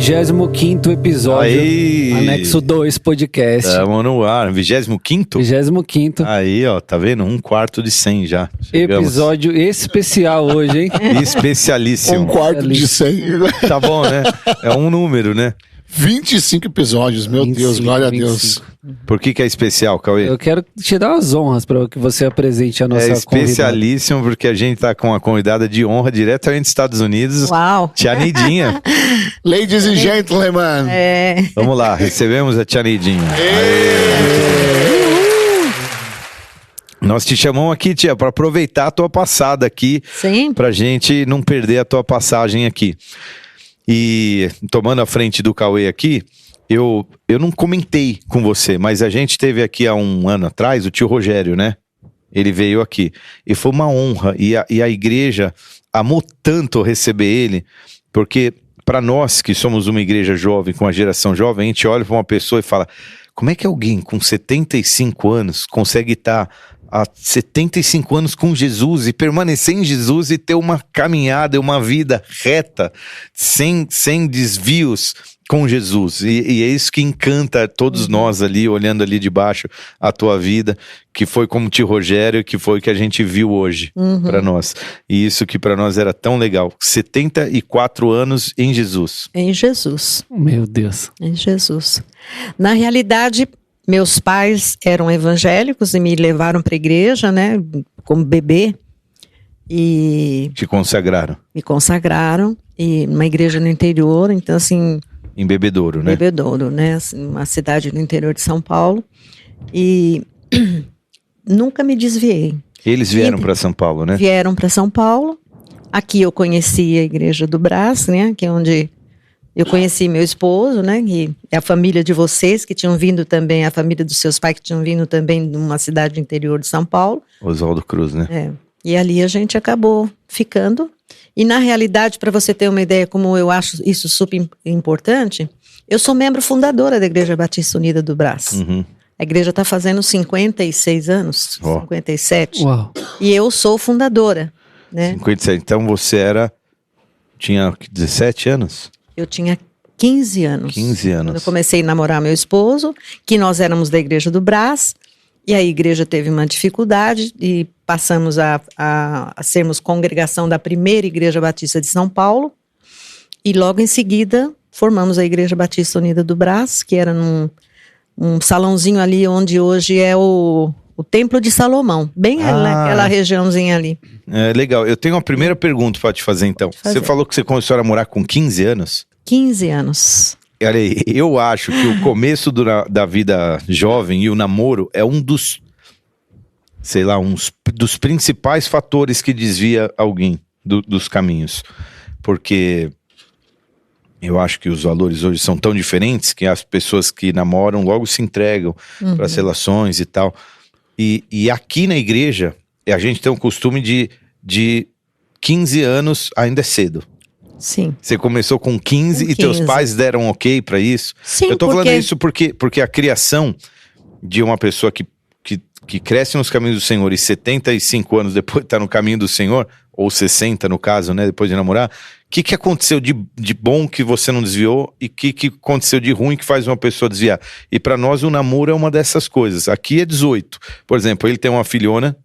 25º episódio. Aí. Anexo 2 podcast. Tamo no ar. 25º? 25º. Aí, ó, tá vendo? 1/4 de 100 já. Chegamos. Episódio especial hoje, hein? Especialíssimo. 1/4 de 100. Tá bom, né? É um número, né? 25 episódios, meu 25, Deus, glória 25. a Deus. Por que é especial, Cauê? Eu quero te dar as honras para que você apresente a nossa É especialíssimo porque a gente tá com uma convidada de honra diretamente dos Estados Unidos. Uau! Tia Neidinha. Ladies and gentlemen. É, Vamos lá, recebemos a Tia Neidinha. Nós te chamamos aqui, tia, para aproveitar a tua passada aqui, sim. pra gente não perder a tua passagem aqui. E tomando a frente do Cauê aqui, eu não comentei com você, mas a gente teve aqui há um ano atrás o tio Rogério, né? Ele veio aqui e foi uma honra, e a igreja amou tanto receber ele, porque para nós que somos uma igreja jovem, com uma geração jovem, a gente olha para uma pessoa e fala, como é que alguém com 75 anos consegue estar há 75 anos com Jesus e permanecer em Jesus e ter uma caminhada, uma vida reta, sem desvios com Jesus. E é isso que encanta todos nós ali, olhando ali de baixo a tua vida, que foi como o tio Rogério, que foi o que a gente viu hoje para nós. E isso que para nós era tão legal. 74 anos em Jesus. Em Jesus. Meu Deus. Em Jesus. Na realidade, meus pais eram evangélicos e me levaram para a igreja, né, como bebê, e Te consagraram. me consagraram, e numa igreja no interior, então assim, Em Bebedouro, né? Bebedouro, né, assim, uma cidade do interior de São Paulo, e nunca me desviei. Eles vieram para São Paulo, né? Vieram para São Paulo, aqui eu conheci a igreja do Brás, né, que é onde eu conheci meu esposo, né, que é a família de vocês, que tinham vindo também, a família dos seus pais, que tinham vindo também de uma cidade do interior de São Paulo. Oswaldo Cruz, né? É. E ali a gente acabou ficando. E na realidade, para você ter uma ideia como eu acho isso super importante, eu sou membro fundadora da Igreja Batista Unida do Brás. Uhum. A igreja está fazendo 56 anos, Ó. 57. Uau. E eu sou fundadora, né? 57. Então você tinha 17 anos? Eu tinha 15 anos. 15 anos. Quando eu comecei a namorar meu esposo, que nós éramos da Igreja do Brás, e a igreja teve uma dificuldade e passamos a sermos congregação da primeira Igreja Batista de São Paulo, e logo em seguida formamos a Igreja Batista Unida do Brás, que era um salãozinho ali onde hoje é o Templo de Salomão, bem naquela regiãozinha ali. É, legal. Eu tenho uma primeira pergunta para te fazer, então. Fazer. Você falou que você começou a namorar com 15 anos. 15 anos. Olha aí, eu acho que o começo da vida jovem e o namoro é um dos, sei lá, dos principais fatores que desvia alguém dos caminhos. Porque eu acho que os valores hoje são tão diferentes que as pessoas que namoram logo se entregam para as relações e tal. E aqui na igreja, a gente tem um costume de 15 anos ainda é cedo. Sim. Você começou com 15 e teus pais deram ok pra isso? Sim, eu tô falando porque- isso porque a criação de uma pessoa que cresce nos caminhos do Senhor e 75 anos depois tá no caminho do Senhor, ou 60 no caso, né, depois de namorar, o que aconteceu de bom que você não desviou e o que aconteceu de ruim que faz uma pessoa desviar? E pra nós o namoro é uma dessas coisas. Aqui é 18. Por exemplo, ele tem uma filhona,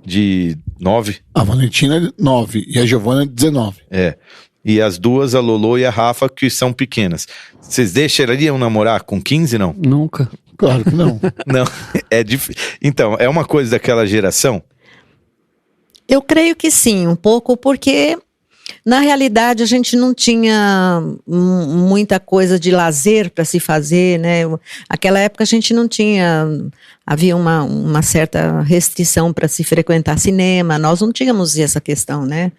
de 9. A Valentina 9 e a Giovana 19. É. E as duas, a Lolo e a Rafa, que são pequenas. Vocês deixariam namorar com 15, não? Nunca. Claro que não. Não, é difícil. Então, é uma coisa daquela geração? Eu creio que sim, um pouco, porque na realidade a gente não tinha muita coisa de lazer para se fazer, né? Aquela época a gente não tinha, havia uma certa restrição para se frequentar cinema, nós não tínhamos essa questão, né?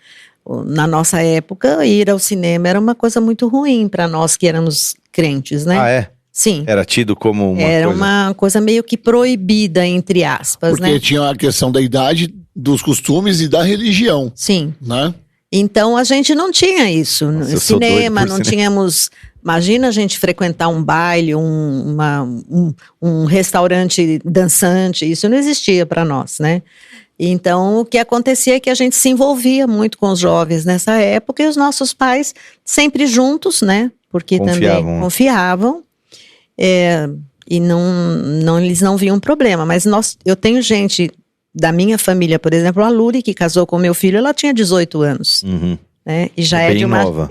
Na nossa época, ir ao cinema era uma coisa muito ruim para nós que éramos crentes, né? Ah, é? Sim. Era tido como uma Era coisa... uma coisa meio que proibida, entre aspas, Porque né? tinha a questão da idade, dos costumes e da religião, Sim. né? Então a gente não tinha isso. Nossa, eu sou doido Cinema, por não cinema. tínhamos. Imagina a gente frequentar um baile, um restaurante dançante, isso não existia para nós, né? Então, o que acontecia é que a gente se envolvia muito com os jovens nessa época e os nossos pais sempre juntos, né? Porque também confiavam e eles não viam problema. Mas eu tenho gente da minha família, por exemplo, a Luri, que casou com meu filho, ela tinha 18 anos. Uhum. Né? E já Bem nova.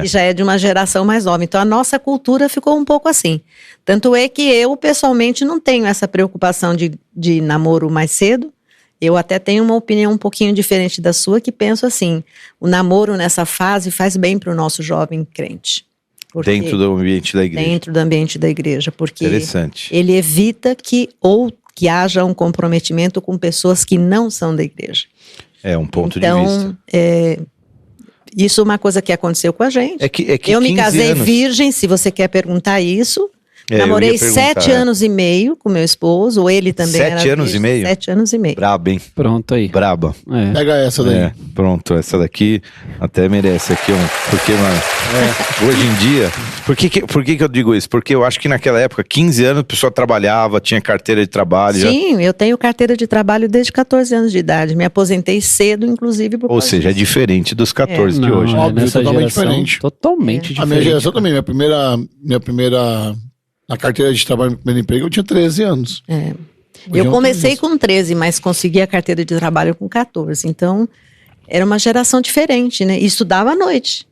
E já é de uma geração mais nova. Então a nossa cultura ficou um pouco assim. Tanto é que eu, pessoalmente, não tenho essa preocupação de namoro mais cedo. Eu até tenho uma opinião um pouquinho diferente da sua, que penso assim, o namoro nessa fase faz bem para o nosso jovem crente. Dentro do ambiente da igreja. Dentro do ambiente da igreja, porque Interessante. ele evita que haja um comprometimento com pessoas que não são da igreja. É um ponto de vista. Isso é uma coisa que aconteceu com a gente. Eu me casei virgem, se você quer perguntar isso. Namorei 7 anos e meio com meu esposo, ou ele também 7 anos e meio? 7 anos e meio. Braba, hein? Pronto aí. Braba. Pega essa daí. Pronto, essa daqui até merece aqui porque, mano, hoje em dia... Por que eu digo isso? Porque eu acho que naquela época, 15 anos, a pessoa trabalhava, tinha carteira de trabalho. Sim, eu tenho carteira de trabalho desde 14 anos de idade. Me aposentei cedo, inclusive, por Ou seja, é diferente dos 14 de hoje. Óbvio, nessa totalmente geração, diferente. Totalmente diferente. A minha geração também. Minha primeira... Na carteira de trabalho, meu primeiro emprego, eu tinha 13 anos. Eu comecei com 13, mas consegui a carteira de trabalho com 14. Então, era uma geração diferente, né? E estudava à noite.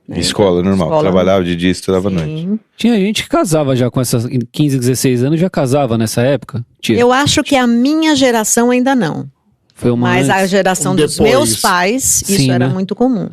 Escola normal. Trabalhava de dia e estudava à noite. Tinha gente que casava já com essas 15, 16 anos, já casava nessa época? Eu acho que a minha geração ainda não. Foi uma Mas a antes. geração dos meus pais, isso Sim, era né? muito comum.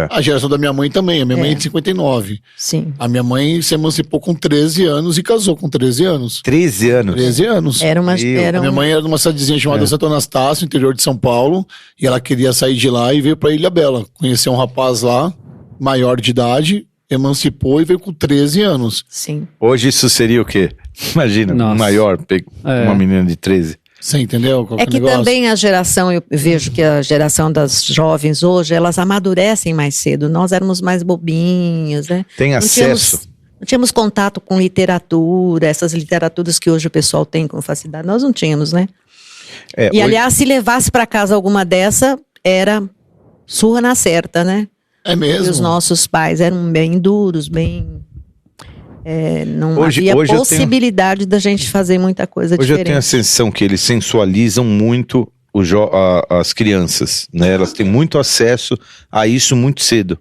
A geração da minha mãe também. A minha mãe é de 59. Sim. A minha mãe se emancipou com 13 anos e casou com 13 anos. 13 anos? 13 anos. A minha mãe era de uma cidadezinha chamada Santo Anastácio, interior de São Paulo, e ela queria sair de lá e veio pra Ilha Bela. Conheceu um rapaz lá, maior de idade, emancipou e veio com 13 anos. Sim. Hoje isso seria o quê? Imagina, Nossa. um maior, uma menina de 13. Você entendeu? Qual É que negócio? também a geração, eu vejo que a geração das jovens hoje, elas amadurecem mais cedo. Nós éramos mais bobinhos, né? Tem acesso. Não tínhamos contato com literatura, essas literaturas que hoje o pessoal tem com facilidade. Nós não tínhamos, né? Hoje... aliás, se levasse para casa alguma dessa, era surra na certa, né? É mesmo? E os nossos pais eram bem duros, bem... não havia possibilidade da gente fazer muita coisa diferente. Hoje eu tenho a sensação que eles sensualizam muito as crianças, né? Elas têm muito acesso a isso muito cedo.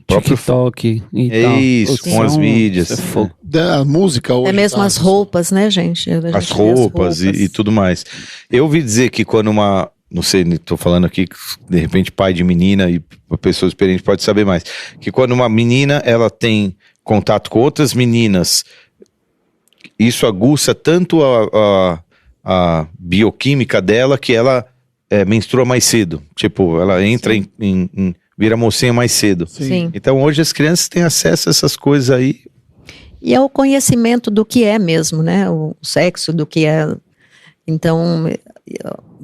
TikTok e tal. Isso, com as mídias. Da música hoje. É mesmo as roupas, né, gente? As roupas e tudo mais. Eu ouvi dizer que quando não sei, estou falando aqui, de repente pai de menina e uma pessoa experiente pode saber mais, que quando uma menina, ela tem contato com outras meninas, isso aguça tanto a bioquímica dela que ela menstrua mais cedo. Tipo, ela entra vira mocinha mais cedo. Sim. Então hoje as crianças têm acesso a essas coisas aí. E é o conhecimento do que é mesmo, né? O sexo, do que é... Então,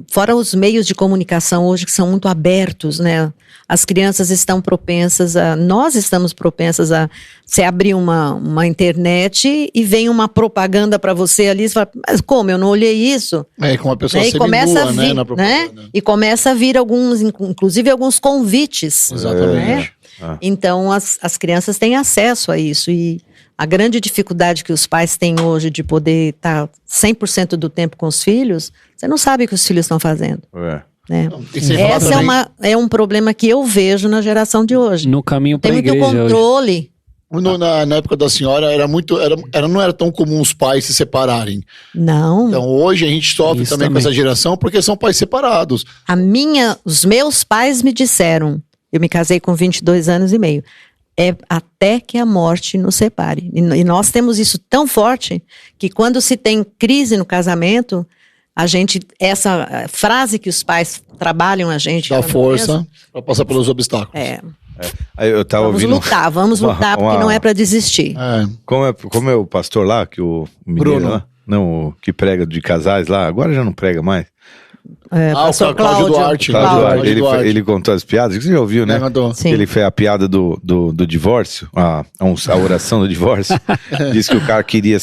fora os meios de comunicação hoje que são muito abertos, né? As crianças estão propensas nós estamos propensas a você abrir uma internet e vem uma propaganda para você ali, você fala, mas como, eu não olhei isso? Com uma pessoa E começa a vir, na propaganda. né? E começa a vir inclusive alguns convites. Exatamente. Né? Então, as crianças têm acesso a isso e a grande dificuldade que os pais têm hoje de poder estar 100% do tempo com os filhos, você não sabe o que os filhos estão fazendo. Né? Esse é um problema que eu vejo na geração de hoje. No caminho para a Tem igreja muito controle. Na época da senhora não era tão comum os pais se separarem. Não. Então hoje a gente sofre também com essa geração porque são pais separados. Os meus pais me disseram, eu me casei com 22 anos e meio, até que a morte nos separe. E nós temos isso tão forte que quando se tem crise no casamento, essa frase que os pais trabalham a gente... Dá força para passar pelos obstáculos. Eu tava vamos lutar, porque não é para desistir. Como é o pastor lá, que o Bruno lá, não, o que prega de casais lá, agora já não prega mais. Pastor Cláudio Duarte. Ele contou as piadas, que você já ouviu, né? Sim. Ele fez a piada do divórcio, a oração do divórcio. Disse que o cara queria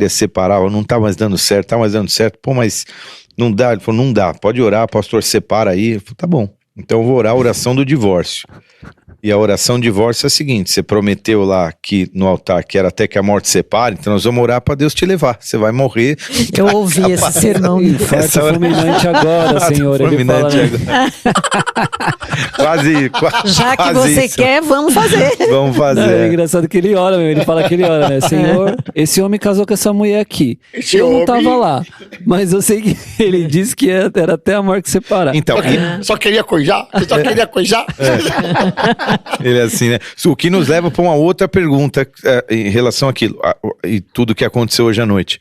separar, não tá mais dando certo, Pô, mas Não dá? Ele falou, não dá, pode orar, pastor, separa aí. Eu falei, tá bom, então eu vou orar a oração do divórcio. E a oração de divórcio é a seguinte, você prometeu lá que no altar que era até que a morte separe, então nós vamos orar para Deus te levar, você vai morrer. Eu ouvi esse sermão. Infarto fulminante agora, Senhor. Ele fala, Fulminante né? agora. quase Já que quase você isso. quer, vamos fazer. Vamos Não, é fazer. engraçado que ele ora, meu. Ele fala que ele ora, né? Senhor, esse homem casou com essa mulher aqui. Esse Eu não homem- tava lá, mas eu sei que ele disse que era até a morte separar. Então, Só queria coijar? Você só queria coijar? ele é assim, né? O que nos leva para uma outra pergunta em relação àquilo e tudo que aconteceu hoje à noite.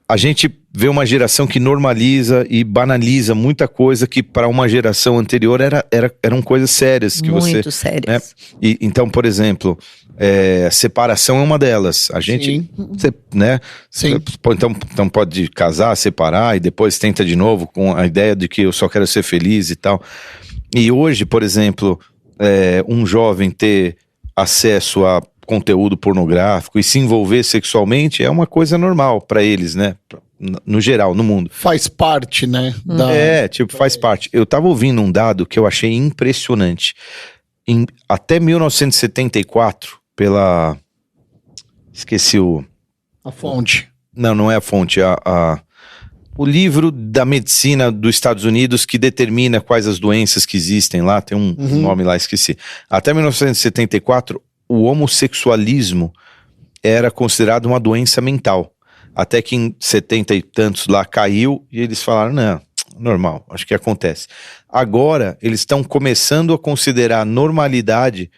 A gente vê uma geração que normaliza e banaliza muita coisa que para uma geração anterior eram coisas sérias que Muito você, né? sérias. E, então, por exemplo, separação é uma delas. A gente, Sim. né? Sim. Então pode casar, separar e depois tenta de novo com a ideia de que eu só quero ser feliz e tal. E hoje, por exemplo, um jovem ter acesso a conteúdo pornográfico e se envolver sexualmente é uma coisa normal para eles, né? No geral, no mundo. Faz parte, né? Faz parte. Eu tava ouvindo um dado que eu achei impressionante. Até 1974, esqueci A fonte. Não é a fonte, o livro da medicina dos Estados Unidos que determina quais as doenças que existem lá, tem um nome lá, esqueci. Até 1974, o homossexualismo era considerado uma doença mental. Até que em 70 e tantos lá caiu e eles falaram, não, normal, acho que acontece. Agora, eles estão começando a considerar normalidade,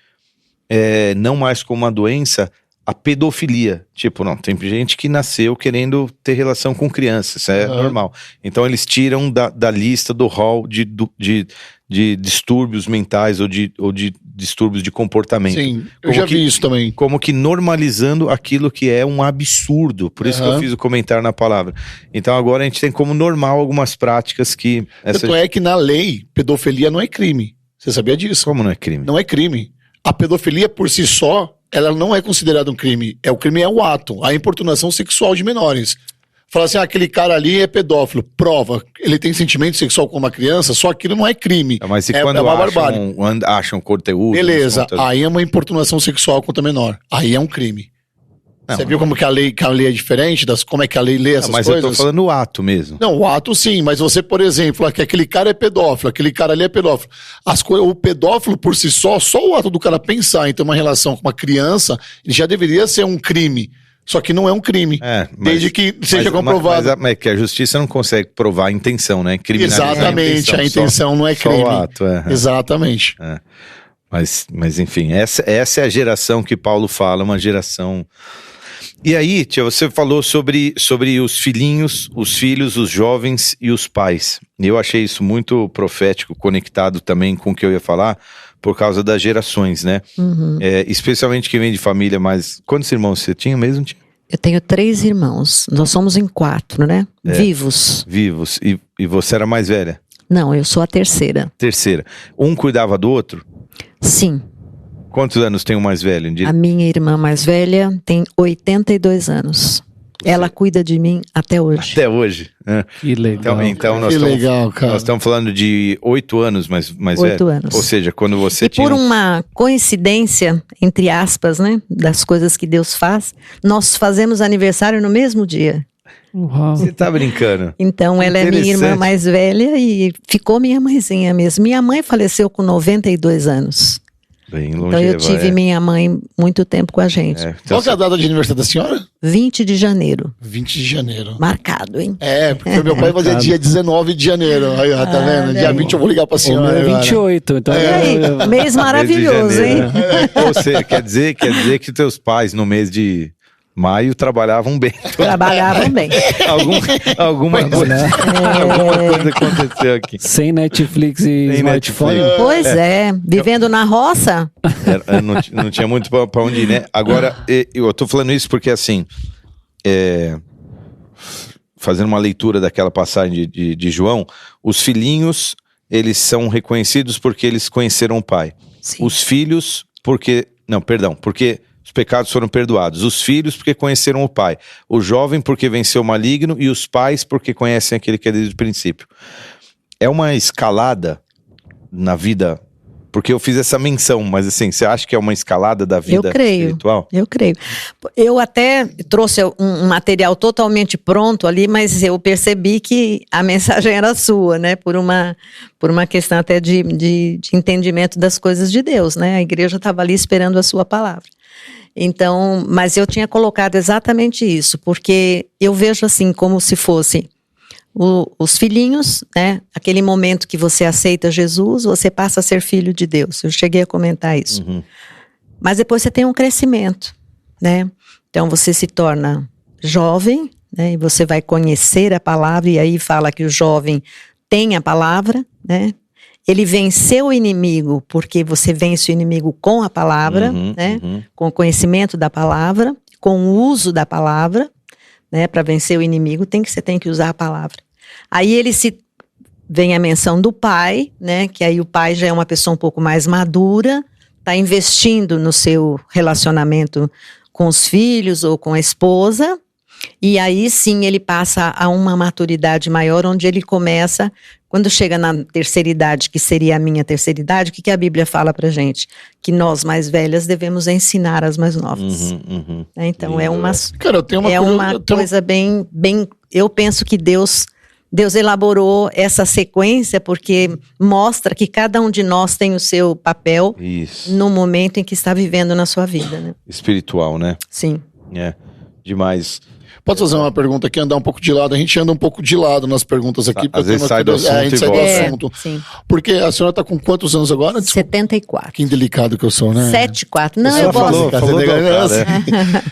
não mais como uma doença, a pedofilia. Tipo, não, tem gente que nasceu querendo ter relação com crianças, isso é normal. Então eles tiram da lista do hall de distúrbios mentais ou de distúrbios de comportamento. Sim, eu Como já que- vi isso também. Como que normalizando aquilo que é um absurdo. Por isso que eu fiz o comentário na palavra. Então agora a gente tem como normal algumas práticas que... Tanto é que na lei, pedofilia não é crime. Você sabia disso? Como não é crime? Não é crime. A pedofilia por si só, ela não é considerada um crime. O crime é o ato, a importunação sexual de menores. Fala assim, aquele cara ali é pedófilo. Prova, ele tem sentimento sexual com uma criança, só aquilo não é crime. Mas e é quando uma barbárie. acham conteúdo... Beleza, contas- aí é uma importunação sexual contra menor. Aí é um crime. Não, Você viu como que a lei é diferente? Como é que a lei lê essas mas coisas? eu tô falando o ato mesmo. Não, o ato sim, mas você, por exemplo, fala que aquele cara é pedófilo, aquele cara ali é pedófilo. O pedófilo por si só o ato do cara pensar em ter uma relação com uma criança, ele já deveria ser um crime. Só que não é um crime. Desde que seja comprovado. Mas é que a justiça não consegue provar a intenção, né? Criminalizar Exatamente, a intenção não é só crime. o ato, Exatamente. Mas enfim, essa é a geração que Paulo fala, uma geração... E aí, tia, você falou sobre os filhinhos, os filhos, os jovens e os pais. E eu achei isso muito profético, conectado também com o que eu ia falar, por causa das gerações, né? Especialmente quem vem de família mais... Quantos irmãos você tinha mesmo, tia? Eu tenho 3 irmãos. Nós somos em 4, né? Vivos. Vivos. E você era mais velha? Não, eu sou a terceira. Terceira. Um cuidava do outro? Sim. Quantos anos tem o mais velho? A minha irmã mais velha tem 82 anos. Ela cuida de mim até hoje. Até hoje. Que legal. Então Que legal, cara. nós estamos falando de 8 anos mais 8 velho. anos. Ou seja, quando você E tinha... por uma coincidência, entre aspas, né, das coisas que Deus faz, nós fazemos aniversário no mesmo dia. Uau. Você tá brincando? Então ela é minha irmã Interessante. mais velha e ficou minha mãezinha mesmo. Minha mãe faleceu com 92 anos. Bem Então longeva, eu tive minha mãe muito tempo com a gente. Então, Qual que é a data de aniversário da senhora? 20 de janeiro. 20 de janeiro. Marcado, hein? Porque meu pai fazia dia 19 de janeiro. Aí, ó, tá vendo? Dia 20 eu vou ligar pra O senhora. meu é agora. 28, então... E aí, mês mês de maravilhoso, hein? janeiro, né? Ou seja, quer dizer que teus pais no mês de maio trabalhavam bem. Trabalhavam bem. Alguma coisa aconteceu aqui. Sem Netflix e Sem smartphone. Netflix. Pois é, vivendo na roça. Não tinha muito pra onde ir, né? Agora, eu tô falando isso porque, assim, fazendo uma leitura daquela passagem de João, os filhinhos, eles são reconhecidos porque eles conheceram o pai. Sim. Os filhos, porque os pecados foram perdoados. Os filhos porque conheceram o Pai. O jovem porque venceu o maligno. E os pais porque conhecem aquele que é desde o princípio. É uma escalada na vida... Porque eu fiz essa menção, mas assim, você acha que é uma escalada da vida espiritual? Eu creio. Eu até trouxe um material totalmente pronto ali, mas eu percebi que a mensagem era sua, né? Por uma questão até de entendimento das coisas de Deus, né? A igreja estava ali esperando a sua palavra. Então, mas eu tinha colocado exatamente isso, porque eu vejo assim como se fosse... os filhinhos, né? Aquele momento que você aceita Jesus, você passa a ser filho de Deus. Eu cheguei a comentar isso. Uhum. Mas depois você tem um crescimento, né? Então você se torna jovem, né? E você vai conhecer a palavra, e aí fala que o jovem tem a palavra, né? Ele venceu o inimigo, porque você vence o inimigo com a palavra, né? Com o conhecimento da palavra, com o uso da palavra, né? Para vencer o inimigo, você tem que usar a palavra. Aí vem a menção do pai, né? Que aí o pai já é uma pessoa um pouco mais madura, está investindo no seu relacionamento com os filhos ou com a esposa, e aí sim ele passa a uma maturidade maior, onde ele começa, quando chega na terceira idade, que seria a minha terceira idade, o que a Bíblia fala pra gente? Que nós mais velhas devemos ensinar as mais novas. Então é uma, Cara, eu tenho uma coisa bem, eu penso que Deus elaborou essa sequência porque mostra que cada um de nós tem o seu papel no momento em que está vivendo na sua vida, né? Espiritual, né? Sim. É, demais. Posso fazer uma pergunta aqui, andar um pouco de lado? A gente anda um pouco de lado nas perguntas aqui. Às vezes sai do assunto a gente e sai do volta. assunto. Sim. Porque a senhora está com quantos anos agora? Desculpa, 74. que indelicado que eu sou, né? 74. Não, Ela eu posso. falou do cara,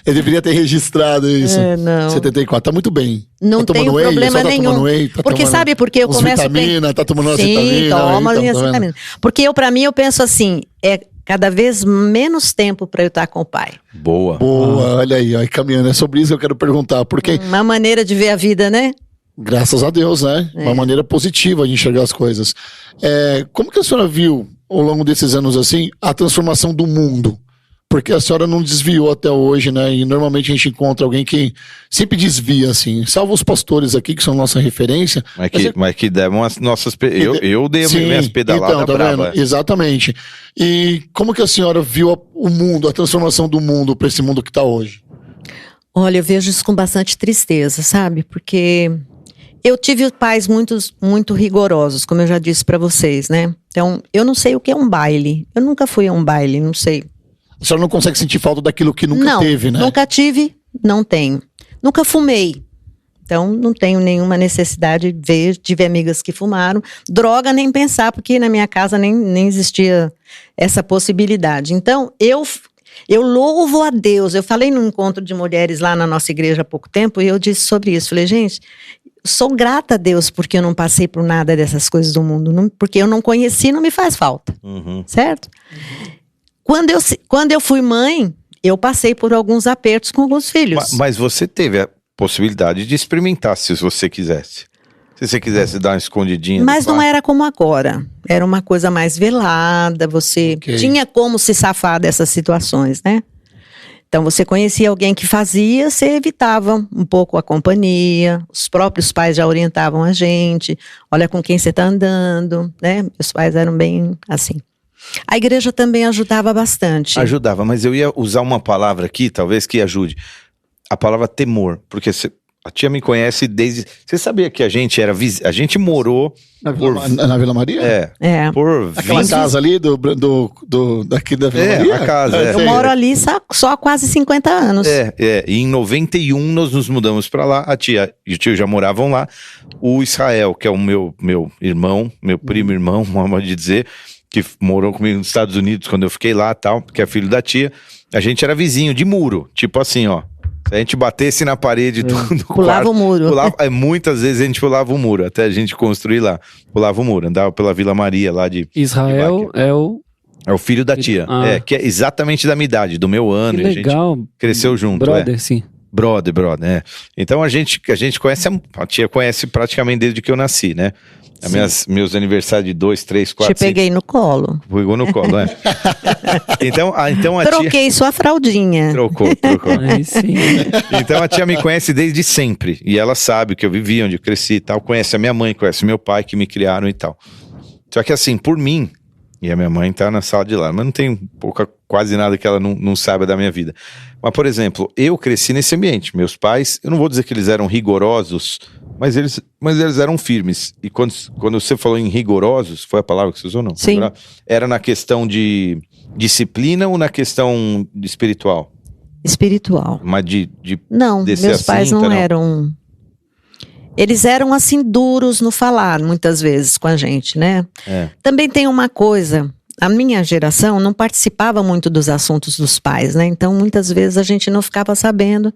Eu deveria ter registrado isso. Não. 74, tá muito bem. Não tá tenho tomando whey, problema só tá nenhum. tomando whey, Porque sabe por que eu começo vitamina, tá tomando uma Sim, vitamina. toma aí, minha tá vendo? vitamina. Porque pra mim eu penso assim, é cada vez menos tempo para eu estar com o pai. Boa. Boa, olha aí, ó, caminhando. É sobre isso que eu quero perguntar. Porque, Uma maneira de ver a vida, né? graças a Deus, né? Uma maneira positiva de enxergar as coisas. Como que a senhora viu, ao longo desses anos assim, a transformação do mundo? Porque a senhora não desviou até hoje, né? E normalmente a gente encontra alguém que sempre desvia, assim. Salvo os pastores aqui, que são nossa referência. Mas que deram as nossas... Eu dei Sim, minhas pedaladas então, tá brava. vendo? Exatamente. E como que a senhora viu o mundo, a transformação do mundo para esse mundo que está hoje? Olha, eu vejo isso com bastante tristeza, sabe? Porque eu tive pais muito rigorosos, como eu já disse para vocês, né? Então, eu não sei o que é um baile. Eu nunca fui a um baile, não sei. A senhora não consegue sentir falta daquilo que nunca teve, né? Nunca tive, não tenho. Nunca fumei. Então, não tenho nenhuma necessidade de ver. Tive amigas que fumaram. Droga, nem pensar, porque na minha casa nem existia essa possibilidade. Então, eu louvo a Deus. Eu falei num encontro de mulheres lá na nossa igreja há pouco tempo, e eu disse sobre isso. Falei, gente, sou grata a Deus porque eu não passei por nada dessas coisas do mundo. Porque eu não conheci, não me faz falta. Certo? Quando eu fui mãe, eu passei por alguns apertos com alguns filhos. Mas você teve a possibilidade de experimentar, se você quisesse. Se você quisesse dar uma escondidinha. Mas não era como agora. Era uma coisa mais velada, você tinha como se safar dessas situações, né? Então você conhecia alguém que fazia, você evitava um pouco a companhia, os próprios pais já orientavam a gente, olha com quem você está andando, né? Meus pais eram bem assim. A igreja também ajudava bastante. Ajudava, mas eu ia usar uma palavra aqui, talvez que ajude. A palavra temor, porque a tia me conhece desde... Você sabia que a gente morou... Na Vila Maria? Por Aquela 20... casa ali daqui da Vila Maria? A casa, Eu moro ali só há quase 50 anos. E em 91 nós nos mudamos pra lá, a tia e o tio já moravam lá. O Israel, que é o meu irmão, meu primo irmão, modo de dizer, que morou comigo nos Estados Unidos quando eu fiquei lá, tal, que é filho da tia. A gente era vizinho de muro, tipo assim, ó. Se a gente batesse na parede do pulava quarto, o muro. Muitas vezes a gente pulava o muro, até a gente construir lá. Pulava o muro, andava pela Vila Maria lá de... Israel de é o... É o filho da tia, que é exatamente da minha idade, do meu ano. Que legal. E a gente cresceu junto. Brother, sim. Brother, é. Então a gente conhece, a tia conhece praticamente desde que eu nasci, né? Meus aniversários de 2, 3, 4, Te peguei no colo. Pegou no colo, né? Então a Troquei sua fraldinha. Trocou. Aí sim. Então a tia me conhece desde sempre. E ela sabe que eu vivi, onde eu cresci e tal. Conhece a minha mãe, conhece meu pai, que me criaram e tal. Só que assim, por mim, e a minha mãe tá na sala de lá, mas não tem quase nada que ela não saiba da minha vida. Mas, por exemplo, eu cresci nesse ambiente. Meus pais, eu não vou dizer que eles eram rigorosos, mas eles eram firmes. E quando você falou em rigorosos, foi a palavra que você usou, não? Sim. Era na questão de disciplina ou na questão de espiritual? Espiritual. Mas Não, descer meus a pais cinta, não não? eram... Eles eram assim duros no falar, muitas vezes, com a gente, né? É. Também tem uma coisa, a minha geração não participava muito dos assuntos dos pais, né? Então, muitas vezes a gente não ficava sabendo.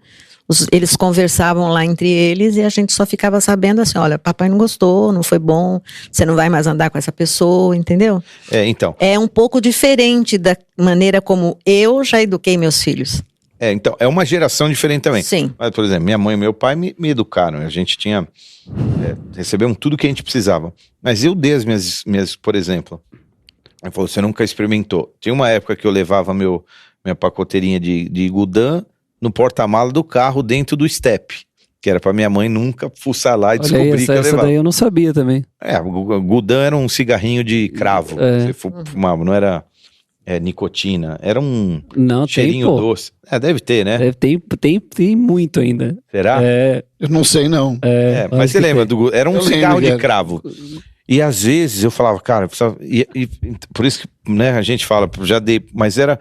Eles conversavam lá entre eles e a gente só ficava sabendo assim, olha, papai não gostou, não foi bom, você não vai mais andar com essa pessoa, entendeu? Então. É um pouco diferente da maneira como eu já eduquei meus filhos. Então, é uma geração diferente também. Sim. Mas, por exemplo, minha mãe e meu pai me educaram. A gente recebemos tudo que a gente precisava. Mas eu dei as minhas, por exemplo, ele falou, você nunca experimentou. Tinha uma época que eu levava minha pacoteirinha de Goudan no porta-mala do carro dentro do step, que era pra minha mãe nunca fuçar lá e descobrir que eu levava. Essa daí eu não sabia também. O Goudan era um cigarrinho de cravo. Você fumava, não era nicotina. Era um cheirinho doce. Deve ter, né? Tem muito ainda. Será? Eu não sei, não. Mas você lembra, era um cigarro de lembro, cravo. E às vezes eu falava, cara, por isso que, né, a gente fala, já dei, mas era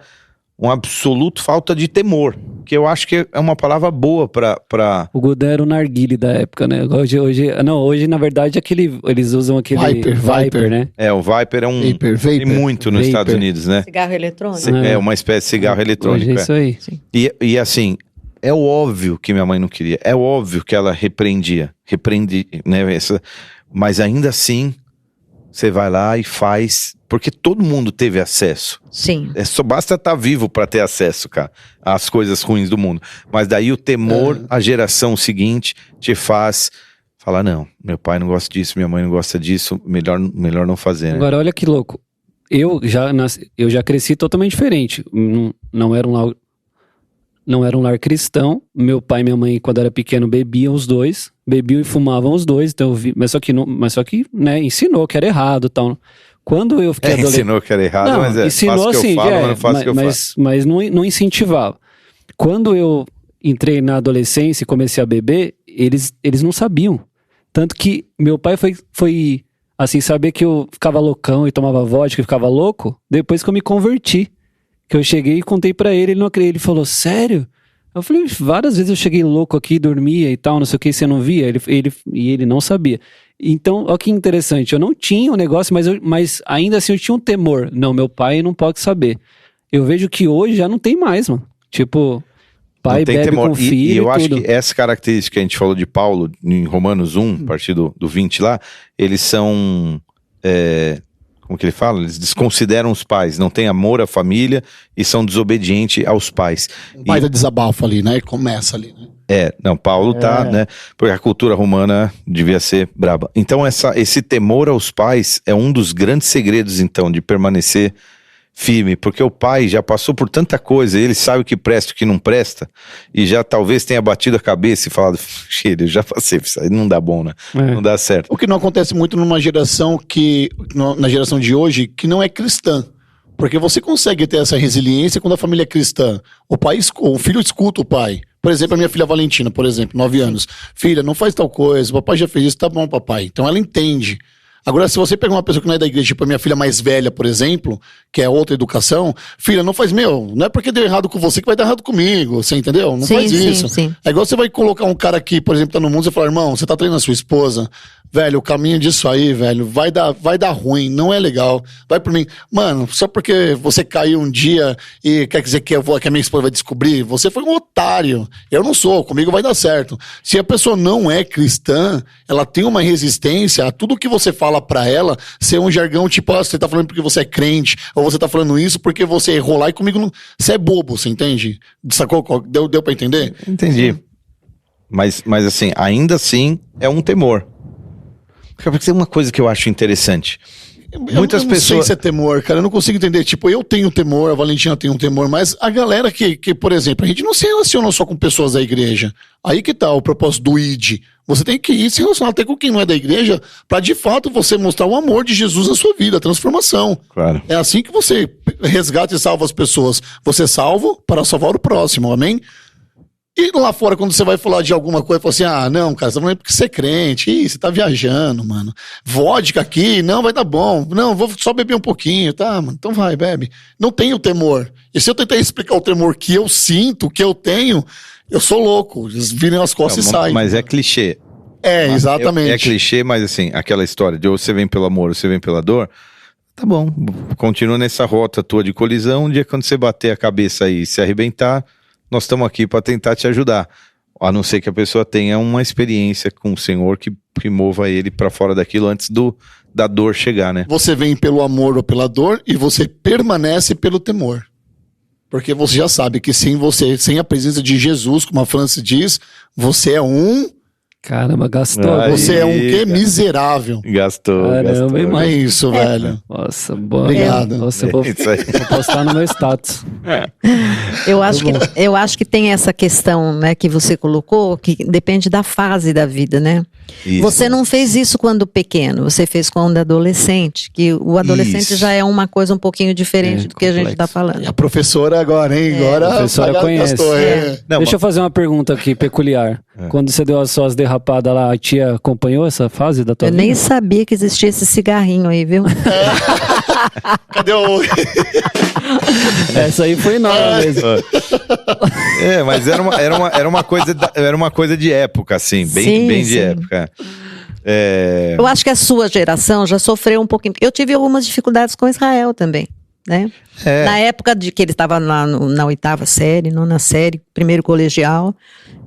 um absoluto falta de temor, que eu acho que é uma palavra boa pra... O Goudan era o narguile da época, né? Hoje na verdade eles usam aquele Viper, né? O Viper é um... Vapor. Tem muito nos Estados Unidos, né? Cigarro eletrônico. É uma espécie de cigarro eletrônico. Hoje é isso aí. Sim. E assim, é óbvio que minha mãe não queria, é óbvio que ela repreende, né? Mas ainda assim, você vai lá e faz, porque todo mundo teve acesso. Sim. Só basta estar vivo para ter acesso, cara, às coisas ruins do mundo. Mas daí o temor, a geração seguinte, te faz falar, não, meu pai não gosta disso, minha mãe não gosta disso, melhor não fazer, né? Agora, olha que louco. Eu já cresci totalmente diferente. Não era um lar cristão. Meu pai e minha mãe, quando era pequeno, bebiam os dois. Bebiam e fumavam os dois. Então eu vi, mas só que né, ensinou que era errado e tal. Quando eu fiquei adolescente... Ensinou que era errado, não, mas ensinou faço o que assim, eu falo, mas não faço o que eu faço. Mas não incentivava. Quando eu entrei na adolescência e comecei a beber, eles não sabiam. Tanto que meu pai foi assim, saber que eu ficava loucão e tomava vodka e ficava louco, depois que eu me converti. Que eu cheguei e contei pra ele, ele não acreditou. Ele falou, sério? Eu falei, várias vezes eu cheguei louco aqui, dormia e tal, não sei o que, você não via? Ele não sabia. Então, olha que interessante, eu não tinha o negócio, mas ainda assim eu tinha um temor. Não, meu pai não pode saber. Eu vejo que hoje já não tem mais, mano. Tipo, pai bebe temor. Com filho e eu acho tudo. que essa característica que a gente falou de Paulo, em Romanos 1, a partir do 20 lá, eles são... como que ele fala? Eles desconsideram os pais, não têm amor à família e são desobedientes aos pais. Um pai da desabafo ali, né? Começa ali, né? Paulo tá, né? Porque a cultura romana devia ser braba. Então esse temor aos pais é um dos grandes segredos, então, de permanecer firme, porque o pai já passou por tanta coisa, ele sabe o que presta e o que não presta, e já talvez tenha batido a cabeça e falado, filho, eu já passei, isso aí não dá bom, né? Não dá certo. O que não acontece muito numa geração na geração de hoje, que não é cristã. Porque você consegue ter essa resiliência quando a família é cristã. O filho escuta o pai. Por exemplo, a minha filha Valentina, por exemplo, 9 anos. Filha, não faz tal coisa, o papai já fez isso, tá bom, papai. Então ela entende. Agora, se você pegar uma pessoa que não é da igreja, tipo a minha filha mais velha, por exemplo, que é outra educação, filha, não faz, não é porque deu errado com você que vai dar errado comigo, você entendeu? Não faz isso. Sim. É igual você vai colocar um cara que, por exemplo, tá no mundo, você fala, irmão, você tá treinando a sua esposa, velho, o caminho disso aí, velho, vai dar ruim, não é legal, vai por mim. Mano, só porque você caiu um dia e quer dizer que a minha esposa vai descobrir, você foi um otário. Eu não sou, comigo vai dar certo. Se a pessoa não é cristã, ela tem uma resistência a tudo que você fala pra ela ser um jargão tipo, você tá falando porque você é crente, ou você tá falando isso porque você errou lá e comigo não... Você é bobo, você entende? Sacou? Deu pra entender? Entendi. Mas assim, ainda assim, é um temor. Porque tem uma coisa que eu acho interessante. Muitas eu não sei pessoas... se é temor, cara. Eu não consigo entender. Tipo, eu tenho temor, a Valentina tem um temor, mas a galera que, por exemplo, a gente não se relaciona só com pessoas da igreja. Aí que tá o propósito do ID. Você tem que ir se relacionar até com quem não é da igreja, pra de fato você mostrar o amor de Jesus na sua vida, a transformação. Claro. É assim que você resgata e salva as pessoas. Você é salvo para salvar o próximo, amém? E lá fora, quando você vai falar de alguma coisa, fala assim, ah, não, cara, você tá falando porque você é crente, ih, você tá viajando, mano. Vodka aqui, não, vai dar bom. Não, vou só beber um pouquinho, tá, mano, então vai, bebe. Não tem o temor. E se eu tentar explicar o temor que eu sinto, que eu tenho, eu sou louco. Eles viram as costas e saem. Mas é clichê. É, exatamente. É clichê, mas assim, aquela história de ou você vem pelo amor ou você vem pela dor, tá bom, continua nessa rota tua de colisão, um dia quando você bater a cabeça e se arrebentar, nós estamos aqui para tentar te ajudar. A não ser que a pessoa tenha uma experiência com o Senhor que mova ele para fora daquilo antes da dor chegar, né? Você vem pelo amor ou pela dor e você permanece pelo temor. Porque você já sabe que sem a presença de Jesus, como a Francis diz, você é um... Caramba, gastou. Aí, Você é um quê? Miserável. Gastou. Caramba, Não é isso, velho. Nossa, boa. Obrigado. Nossa, eu vou Isso aí. postar no meu status. Eu acho que tem essa questão, né, que você colocou, que depende da fase da vida, né? Isso. Você não fez isso quando pequeno, você fez quando adolescente, que o adolescente Isso. já é uma coisa um pouquinho diferente É, do que a gente complexo. está falando. E a professora agora, hein? Agora A professora conhece. Não, Deixa eu fazer uma pergunta aqui, peculiar. Quando você deu as suas derrapadas lá, a tia acompanhou essa fase da tua Eu vida? nem sabia que existia esse cigarrinho aí, viu? Cadê o... Essa aí foi nova mesmo. É, mas era uma coisa de época, assim, bem de Sim. época. É, Eu acho que a sua geração já sofreu um pouquinho. Eu tive algumas dificuldades com Israel também, né? É. Na época de que ele estava na 8ª série, 9ª série, primeiro colegial,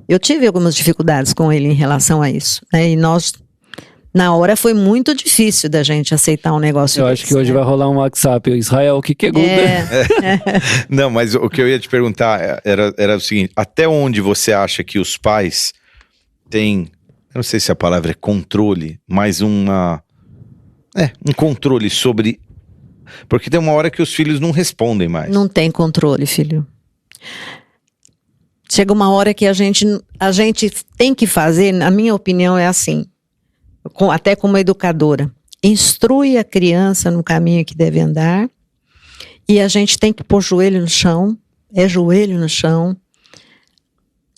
eu tive algumas dificuldades com ele em relação a isso, né? E nós, na hora, foi muito difícil da gente aceitar um negócio Eu desse, acho que hoje né? vai rolar um WhatsApp. Israel, o que é Guga? Não, mas o que eu ia te perguntar era o seguinte: até onde você acha que os pais têm, eu não sei se a palavra é controle, mas um controle sobre... Porque tem uma hora que os filhos não respondem mais. Não tem controle, filho. Chega uma hora que a gente tem que fazer, na minha opinião, é assim, até como educadora, instrui a criança no caminho que deve andar, e a gente tem que pôr joelho no chão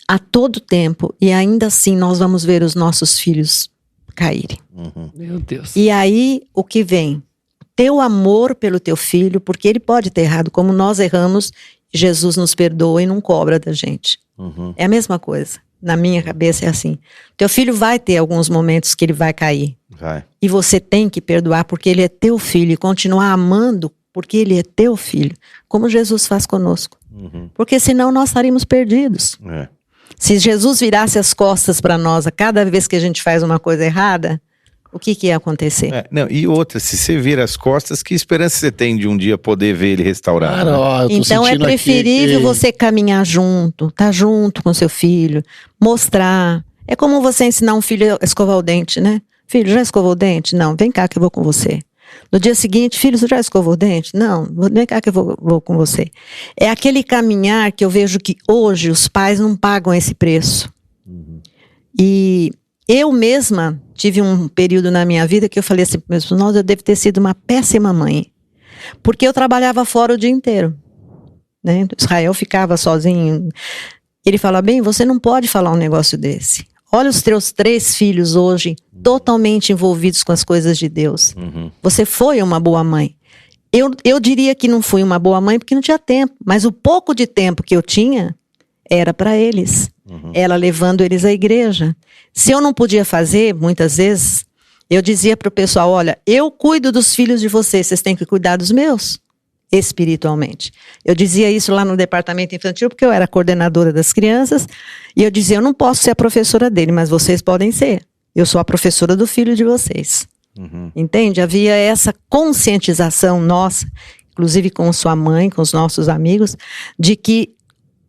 a todo tempo, e ainda assim nós vamos ver os nossos filhos caírem. Meu Deus. E aí, o que vem? Teu amor pelo teu filho, porque ele pode ter errado, como nós erramos, Jesus nos perdoa e não cobra da gente. É a mesma coisa. Na minha cabeça é assim. Teu filho vai ter alguns momentos que ele vai cair. Vai. E você tem que perdoar porque ele é teu filho e continuar amando porque ele é teu filho. Como Jesus faz conosco. Porque senão nós estaríamos perdidos. É. Se Jesus virasse as costas para nós a cada vez que a gente faz uma coisa errada, o que ia acontecer? Não, e outra, se você vira as costas, que esperança você tem de um dia poder ver ele restaurado? Cara, ó, eu tô Então é sentindo aqui preferível que- você caminhar junto, tá junto com seu filho, mostrar. É como você ensinar um filho a escovar o dente, né? Filho, já escovou o dente? Não, vem cá que eu vou com você. No dia seguinte, filho, você já escovou o dente? Não, vem cá que eu vou com você. É aquele caminhar que eu vejo que hoje os pais não pagam esse preço. E eu mesma tive um período na minha vida que eu falei assim, nossa, eu devo ter sido uma péssima mãe. Porque eu trabalhava fora o dia inteiro. Né? Israel ficava sozinho. Ele fala, bem, você não pode falar um negócio desse. Olha os teus 3 filhos hoje, totalmente envolvidos com as coisas de Deus. Você foi uma boa mãe. Eu diria que não fui uma boa mãe porque não tinha tempo. Mas o pouco de tempo que eu tinha era para eles. Ela levando eles à igreja. Se eu não podia fazer, muitas vezes, eu dizia para o pessoal, olha, eu cuido dos filhos de vocês, vocês têm que cuidar dos meus, espiritualmente. Eu dizia isso lá no departamento infantil, porque eu era coordenadora das crianças, e eu dizia, eu não posso ser a professora dele, mas vocês podem ser. Eu sou a professora do filho de vocês. Entende? Havia essa conscientização nossa, inclusive com sua mãe, com os nossos amigos, de que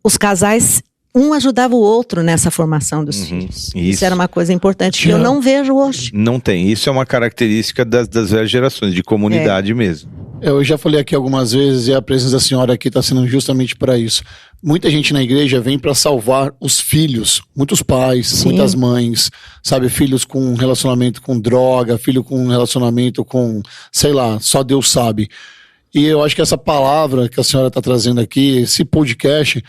os casais um ajudava o outro nessa formação dos filhos. Isso era uma coisa importante que eu não vejo hoje. Não tem. Isso é uma característica das velhas gerações, de comunidade mesmo. Eu já falei aqui algumas vezes, e a presença da senhora aqui está sendo justamente para isso. Muita gente na igreja vem para salvar os filhos, muitos pais, muitas mães, sabe, filhos com relacionamento com droga, filho com relacionamento com, sei lá, só Deus sabe. E eu acho que essa palavra que a senhora está trazendo aqui, esse podcast,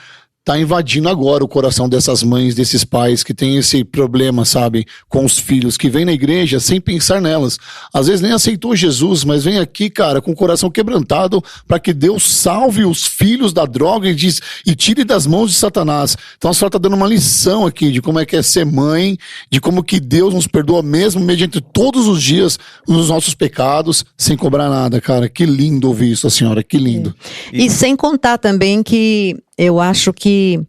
tá invadindo agora o coração dessas mães, desses pais que têm esse problema, sabe, com os filhos, que vêm na igreja sem pensar nelas. Às vezes nem aceitou Jesus, mas vem aqui, cara, com o coração quebrantado para que Deus salve os filhos da droga e tire das mãos de Satanás. Então a senhora tá dando uma lição aqui de como é que é ser mãe, de como que Deus nos perdoa mesmo mediante todos os dias os nossos pecados, sem cobrar nada, cara. Que lindo ouvir isso, a senhora, que lindo. E sem contar também que eu acho que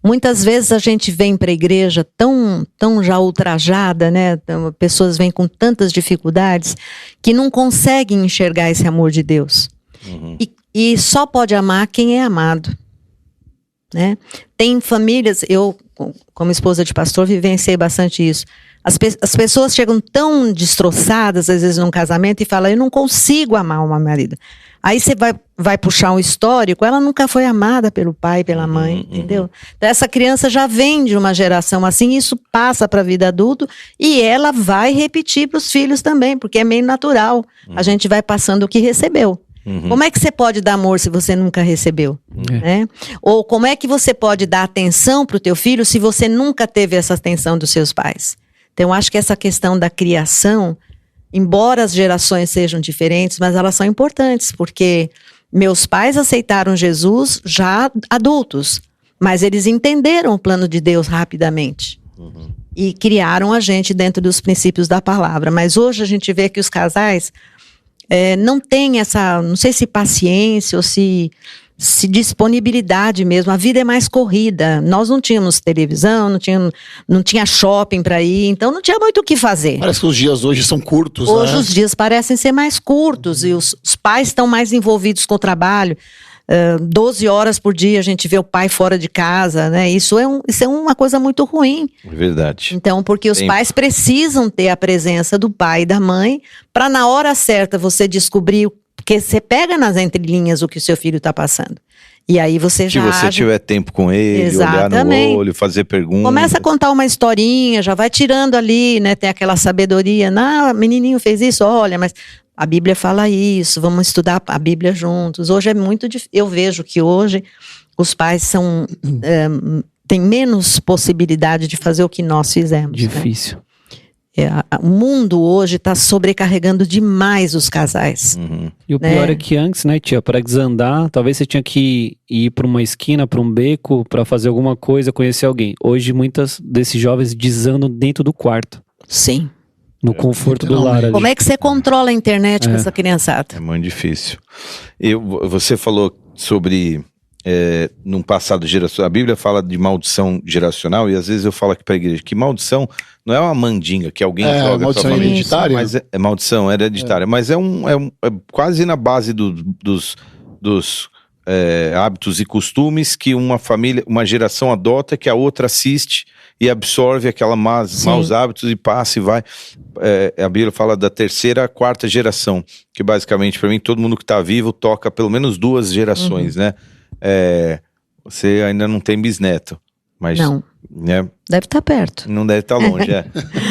muitas vezes a gente vem para a igreja tão já ultrajada, né? Pessoas vêm com tantas dificuldades que não conseguem enxergar esse amor de Deus. E só pode amar quem é amado, né? Tem famílias, eu como esposa de pastor vivenciei bastante isso. As pessoas chegam tão destroçadas às vezes num casamento e falam, eu não consigo amar uma marido. Aí você vai puxar um histórico, ela nunca foi amada pelo pai, pela mãe, entendeu? Então essa criança já vem de uma geração assim, isso passa para a vida adulta e ela vai repetir para os filhos também, porque é meio natural. A gente vai passando o que recebeu. Como é que você pode dar amor se você nunca recebeu? Né? Ou como é que você pode dar atenção para o teu filho se você nunca teve essa atenção dos seus pais? Então eu acho que essa questão da criação, embora as gerações sejam diferentes, mas elas são importantes, porque meus pais aceitaram Jesus já adultos, mas eles entenderam o plano de Deus rapidamente. E criaram a gente dentro dos princípios da palavra. Mas hoje a gente vê que os casais não têm essa, não sei se paciência ou se disponibilidade mesmo. A vida é mais corrida. Nós não tínhamos televisão, não tinha shopping para ir, então não tinha muito o que fazer. Parece que os dias hoje são curtos, hoje, né? Os dias parecem ser mais curtos e os pais estão mais envolvidos com o trabalho. 12 horas por dia a gente vê o pai fora de casa, né? Isso é uma coisa muito ruim. Verdade. Então, porque os pais precisam ter a presença do pai e da mãe para na hora certa você descobrir, porque você pega nas entrelinhas o que o seu filho está passando. E aí você já... Se você tiver tempo com ele, exatamente, olhar no olho, fazer perguntas. Começa a contar uma historinha, já vai tirando ali, né? Tem aquela sabedoria. Não, o menininho fez isso, olha, mas a Bíblia fala isso, vamos estudar a Bíblia juntos. Hoje é muito difícil. Eu vejo que hoje os pais têm menos possibilidade de fazer o que nós fizemos. Difícil. Né? O mundo hoje está sobrecarregando demais os casais. E o pior é que antes, né, tia, para desandar, talvez você tinha que ir para uma esquina, para um beco, para fazer alguma coisa, conhecer alguém. Hoje, muitos desses jovens desandam dentro do quarto. Sim. No conforto do lar ali. Como é que você controla a internet com essa criançada? É muito difícil. Você falou sobre... num passado geracional, a Bíblia fala de maldição geracional e às vezes eu falo aqui para a igreja que maldição não é uma mandinga que alguém joga na sua família, hereditária, mas é maldição hereditária, mas é quase na base dos hábitos e costumes que uma família, uma geração adota, que a outra assiste e absorve aquela maus hábitos e passa e vai. A Bíblia fala da terceira, quarta geração, que basicamente para mim todo mundo que está vivo toca pelo menos 2 gerações, né? Você ainda não tem bisneto, mas não, né? Deve estar perto. Não deve estar longe,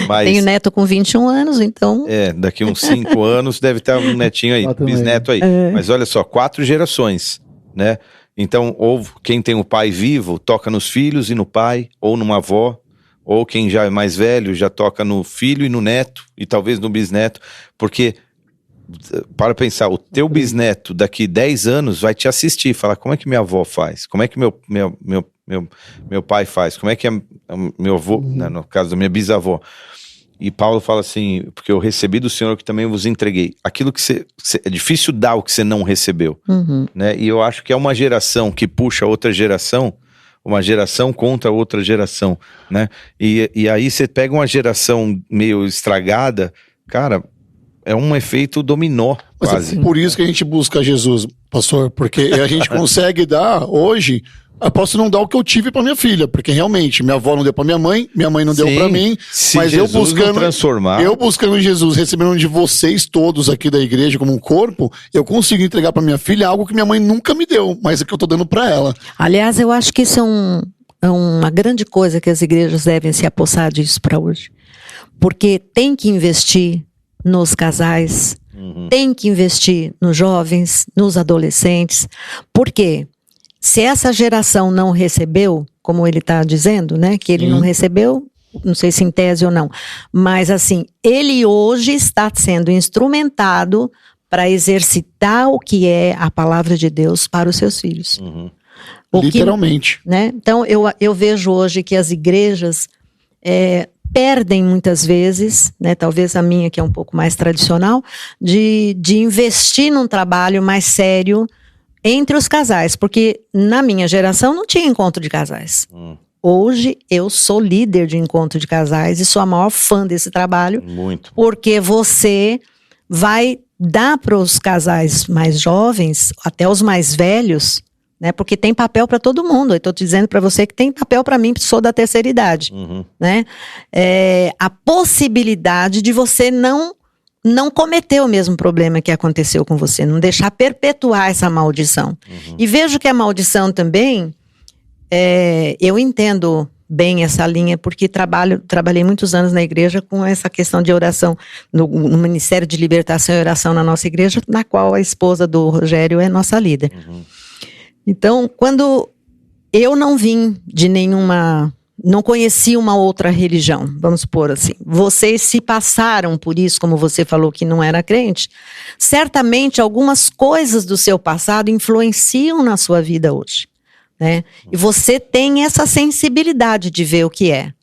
mas tenho neto com 21 anos, então daqui uns 5 anos deve estar um netinho aí, bisneto aí. Mas olha só, 4 gerações, né? Então, ou quem tem o pai vivo toca nos filhos e no pai, ou numa avó, ou quem já é mais velho já toca no filho e no neto, e talvez no bisneto, porque para pensar, o teu bisneto daqui 10 anos vai te assistir, falar como é que minha avó faz, como é que meu pai faz, como é que meu avô, né, no caso da minha bisavó. E Paulo fala assim, porque eu recebi do Senhor que também vos entreguei. Aquilo que é difícil dar o que você não recebeu, né? E eu acho que é uma geração que puxa outra geração, uma geração contra outra geração, né? E aí você pega uma geração meio estragada, cara, é um efeito dominó, quase. Mas é por isso que a gente busca Jesus, pastor, porque a gente consegue dar hoje Eu posso não dar o que eu tive pra minha filha, porque realmente minha avó não deu pra minha mãe não deu Sim, pra mim, se mas Jesus eu buscando não transformar. eu buscando em Jesus, recebendo de vocês todos aqui da igreja como um corpo, eu consigo entregar pra minha filha algo que minha mãe nunca me deu, mas é que eu tô dando pra ela. Aliás, eu acho que isso é uma grande coisa que as igrejas devem se apossar disso para hoje. Porque tem que investir nos casais, tem que investir nos jovens, nos adolescentes. Por quê? Se essa geração não recebeu, como ele está dizendo, né, que ele não recebeu, não sei se em tese ou não, mas assim, ele hoje está sendo instrumentado para exercitar o que é a palavra de Deus para os seus filhos. O que, Literalmente. né? Então, eu vejo hoje que as igrejas perdem muitas vezes, né, talvez a minha que é um pouco mais tradicional, de investir num trabalho mais sério entre os casais, porque na minha geração não tinha encontro de casais. Hoje eu sou líder de encontro de casais e sou a maior fã desse trabalho, Muito. porque você vai dar para os casais mais jovens, até os mais velhos, né, porque tem papel para todo mundo. Eu estou dizendo para você que tem papel para mim, que sou da terceira idade, né? A possibilidade de você não cometer o mesmo problema que aconteceu com você, não deixar perpetuar essa maldição. E vejo que a maldição também, eu entendo bem essa linha, porque trabalhei muitos anos na igreja com essa questão de oração, no Ministério de Libertação e Oração na nossa igreja, na qual a esposa do Rogério é nossa líder. Então, quando eu não vim de não conheci uma outra religião, vamos supor assim. Vocês se passaram por isso, como você falou que não era crente. Certamente algumas coisas do seu passado influenciam na sua vida hoje, né? E você tem essa sensibilidade de ver o que é.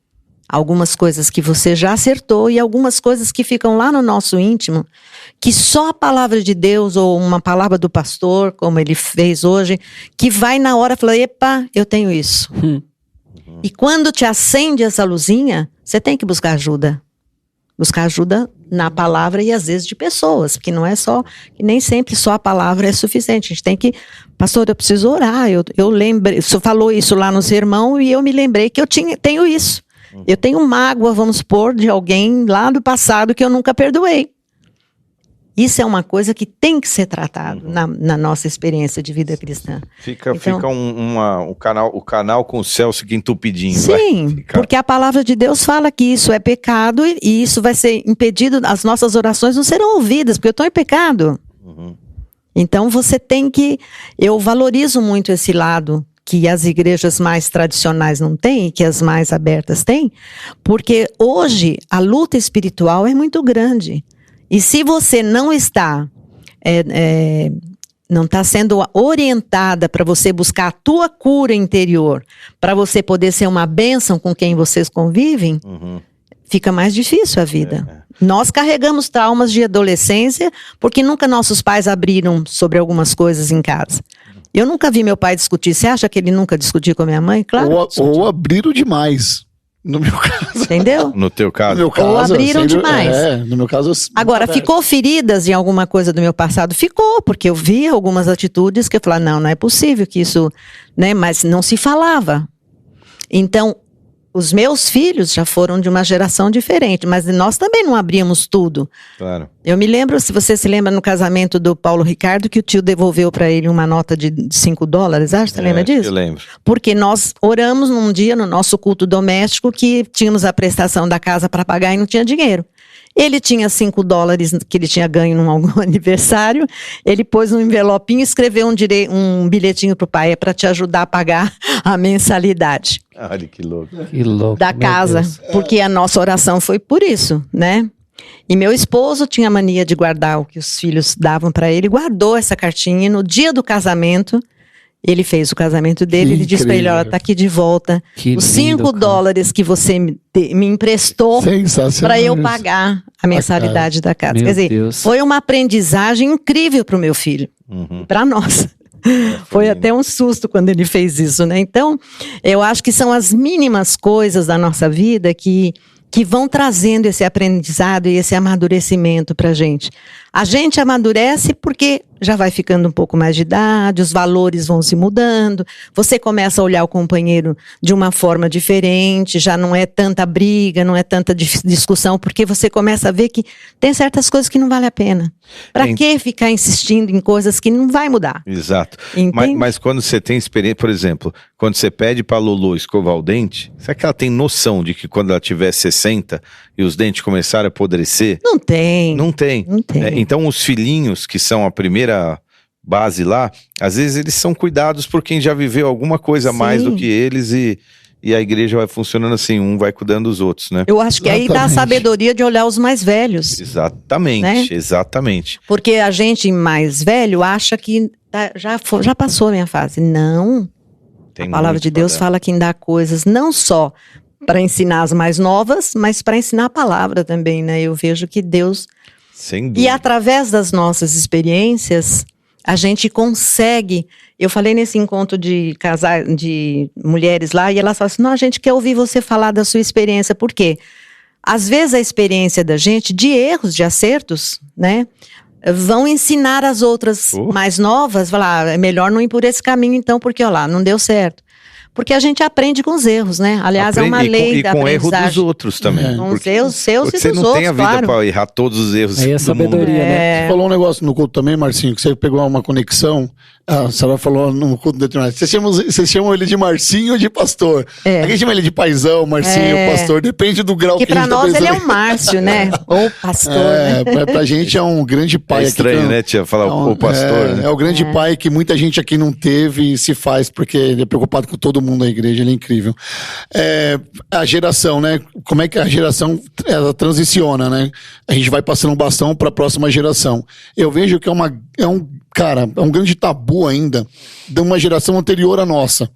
Algumas coisas que você já acertou e algumas coisas que ficam lá no nosso íntimo, que só a palavra de Deus ou uma palavra do pastor, como ele fez hoje, que vai na hora falar, epa, eu tenho isso. E quando te acende essa luzinha, você tem que buscar ajuda. Buscar ajuda na palavra e às vezes de pessoas, porque não é só, que nem sempre só a palavra é suficiente. A gente tem que, pastor, eu preciso orar. Eu lembrei, você falou isso lá no sermão e eu me lembrei que tenho isso. Eu tenho mágoa, vamos supor, de alguém lá do passado que eu nunca perdoei. Isso é uma coisa que tem que ser tratado na nossa experiência de vida cristã. Fica o canal com o céu fica entupidinho. Sim, porque a palavra de Deus fala que isso é pecado e isso vai ser impedido, as nossas orações não serão ouvidas, porque eu estou em pecado. Então você tem que... Eu valorizo muito esse lado que as igrejas mais tradicionais não têm, que as mais abertas têm, porque hoje a luta espiritual é muito grande. E se você não está sendo orientada para você buscar a tua cura interior, para você poder ser uma bênção com quem vocês convivem, fica mais difícil a vida. Nós carregamos traumas de adolescência porque nunca nossos pais abriram sobre algumas coisas em casa. Eu nunca vi meu pai discutir. Você acha que ele nunca discutiu com a minha mãe? Claro. Ou abriram demais. No meu caso. Entendeu? No teu caso. No meu caso, ou abriram demais. No meu caso. Agora, ficou feridas em alguma coisa do meu passado? Ficou, porque eu vi algumas atitudes que eu falava, não é possível que isso, né? Mas não se falava. Então, os meus filhos já foram de uma geração diferente, mas nós também não abríamos tudo. Claro. Eu me lembro, se você se lembra no casamento do Paulo Ricardo, que o tio devolveu para ele uma nota de $5, acho, você lembra disso? Eu lembro. Porque nós oramos num dia no nosso culto doméstico que tínhamos a prestação da casa para pagar e não tinha dinheiro. Ele tinha $5 que ele tinha ganho num algum aniversário, ele pôs um envelopinho e escreveu um bilhetinho pro pai, é para te ajudar a pagar a mensalidade. Olha que louco. Que louco. Da casa, porque a nossa oração foi por isso, né? E meu esposo tinha mania de guardar o que os filhos davam para ele, guardou essa cartinha e no dia do casamento, ele fez o casamento dele, ele disse para ele, olha, tá aqui de volta, Que os lindo, $5 que você me emprestou para eu pagar a mensalidade da casa. Meu Quer dizer, Deus. foi uma aprendizagem incrível para o meu filho, para nós. Foi até um susto quando ele fez isso, né? Então, eu acho que são as mínimas coisas da nossa vida que vão trazendo esse aprendizado e esse amadurecimento pra gente. A gente amadurece porque já vai ficando um pouco mais de idade, os valores vão se mudando, você começa a olhar o companheiro de uma forma diferente, já não é tanta briga, não é tanta discussão, porque você começa a ver que tem certas coisas que não vale a pena. Para que ficar insistindo em coisas que não vai mudar? Exato. Mas quando você tem experiência, por exemplo, quando você pede pra Lulu escovar o dente, será que ela tem noção de que quando ela tiver 60 e os dentes começarem a apodrecer? Não tem. Não tem. Não tem. Então os filhinhos, que são a primeira base lá, às vezes eles são cuidados por quem já viveu alguma coisa a mais do que eles e a igreja vai funcionando assim, um vai cuidando dos outros, né? Eu acho que aí dá a sabedoria de olhar os mais velhos. Exatamente, né? Exatamente. Porque a gente mais velho acha que já passou a minha fase. Não. Tem A palavra de Deus fala que dá coisas não só para ensinar as mais novas, mas para ensinar a palavra também, né? Eu vejo que Deus... Sem dúvida. E através das nossas experiências, a gente consegue... Eu falei nesse encontro de mulheres lá, e elas falam assim, não, a gente quer ouvir você falar da sua experiência. Por quê? Às vezes a experiência da gente, de erros, de acertos, né? Vão ensinar as outras mais novas, falar, é melhor não ir por esse caminho então, porque ó lá, não deu certo. Porque a gente aprende com os erros, né? Aliás, é uma lei da aprendizagem. E com o erro dos outros também. Com os erros seus e dos outros, você não tem a vida para errar todos os erros aí é sabedoria, mundo. né? Você falou um negócio no culto também, Marcinho, que você pegou uma conexão. A Sara falou no culto determinado. Vocês chamam ele de Marcinho ou de pastor? Alguém chama ele de paizão, Marcinho, pastor. Depende do grau que a gente pra nós ele é o Márcio, né? Ou pastor. Né? Pra gente é um grande pai. É estranho, aqui, né, tia? Falar o pastor. Né? É o grande pai que muita gente aqui não teve e se faz, porque ele é preocupado com todo mundo da igreja. Ele é incrível. A geração, né? Como é que a geração ela transiciona, né? A gente vai passando um bastão para a próxima geração. Eu vejo que é um grande tabu ainda de uma geração anterior à nossa.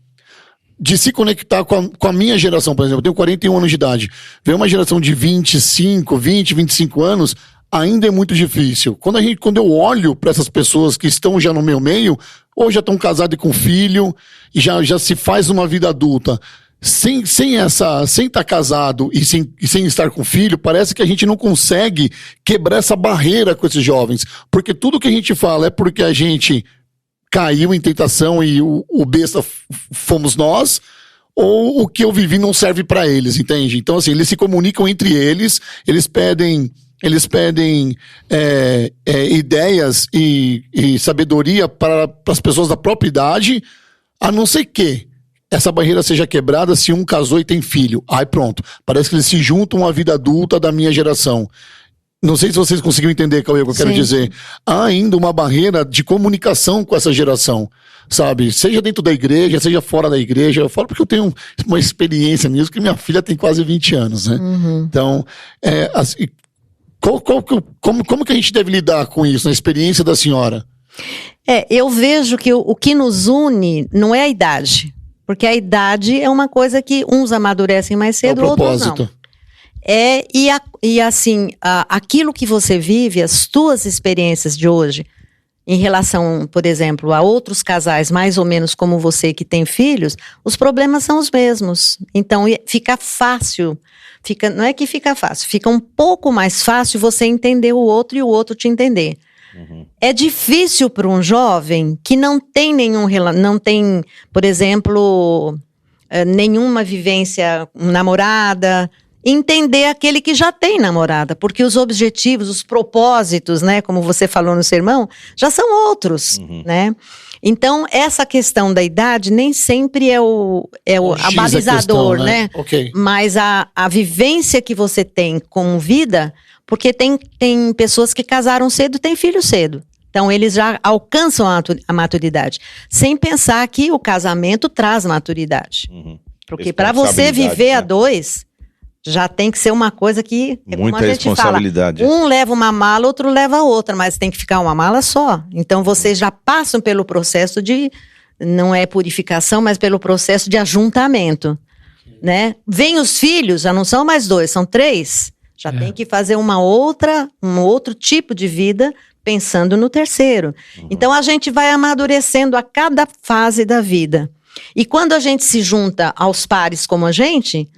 De se conectar com a minha geração, por exemplo. Eu tenho 41 anos de idade. Ver uma geração de 25 anos ainda é muito difícil. Quando eu olho para essas pessoas que estão já no meu meio, ou já estão casadas com filho, e já se faz uma vida adulta, sem estar casado e sem estar com filho, parece que a gente não consegue quebrar essa barreira com esses jovens. Porque tudo que a gente fala é porque a gente caiu em tentação e o besta fomos nós, ou o que eu vivi não serve para eles, entende? Então, assim, eles se comunicam entre eles, eles pedem ideias e sabedoria para as pessoas da própria idade, a não ser que essa barreira seja quebrada se um casou e tem filho. Aí pronto, parece que eles se juntam à vida adulta da minha geração. Não sei se vocês conseguiram entender, Cauê, o que eu quero dizer. Há ainda uma barreira de comunicação com essa geração, sabe? Seja dentro da igreja, seja fora da igreja. Eu falo porque eu tenho uma experiência nisso, que minha filha tem quase 20 anos, né? Uhum. Então, assim, como que a gente deve lidar com isso, na experiência da senhora? Eu vejo que o que nos une não é a idade. Porque a idade é uma coisa que uns amadurecem mais cedo, outros não. Aquilo que você vive, as tuas experiências de hoje, em relação, por exemplo, a outros casais mais ou menos como você que tem filhos, os problemas são os mesmos. Então fica fácil, não é que fica fácil, fica um pouco mais fácil você entender o outro e o outro te entender. Uhum. É difícil para um jovem que não tem, por exemplo, nenhuma vivência namorada, entender aquele que já tem namorada, porque os objetivos, os propósitos, né, como você falou no sermão, já são outros, né? Então, essa questão da idade nem sempre é a balizador, questão, né? Okay. Mas a vivência que você tem como vida, porque tem pessoas que casaram cedo e têm filho cedo. Então, eles já alcançam a maturidade, sem pensar que o casamento traz maturidade. Uhum. Porque para você viver a dois, já tem que ser uma coisa que, muita como a gente responsabilidade. Fala, um leva uma mala, outro leva a outra, mas tem que ficar uma mala só. Então, vocês já passam pelo processo não é purificação, mas pelo processo de ajuntamento, né? Vem os filhos, já não são mais 2, são 3. Já tem que fazer um outro tipo de vida pensando no terceiro. Uhum. Então, a gente vai amadurecendo a cada fase da vida. E quando a gente se junta aos pares como a gente,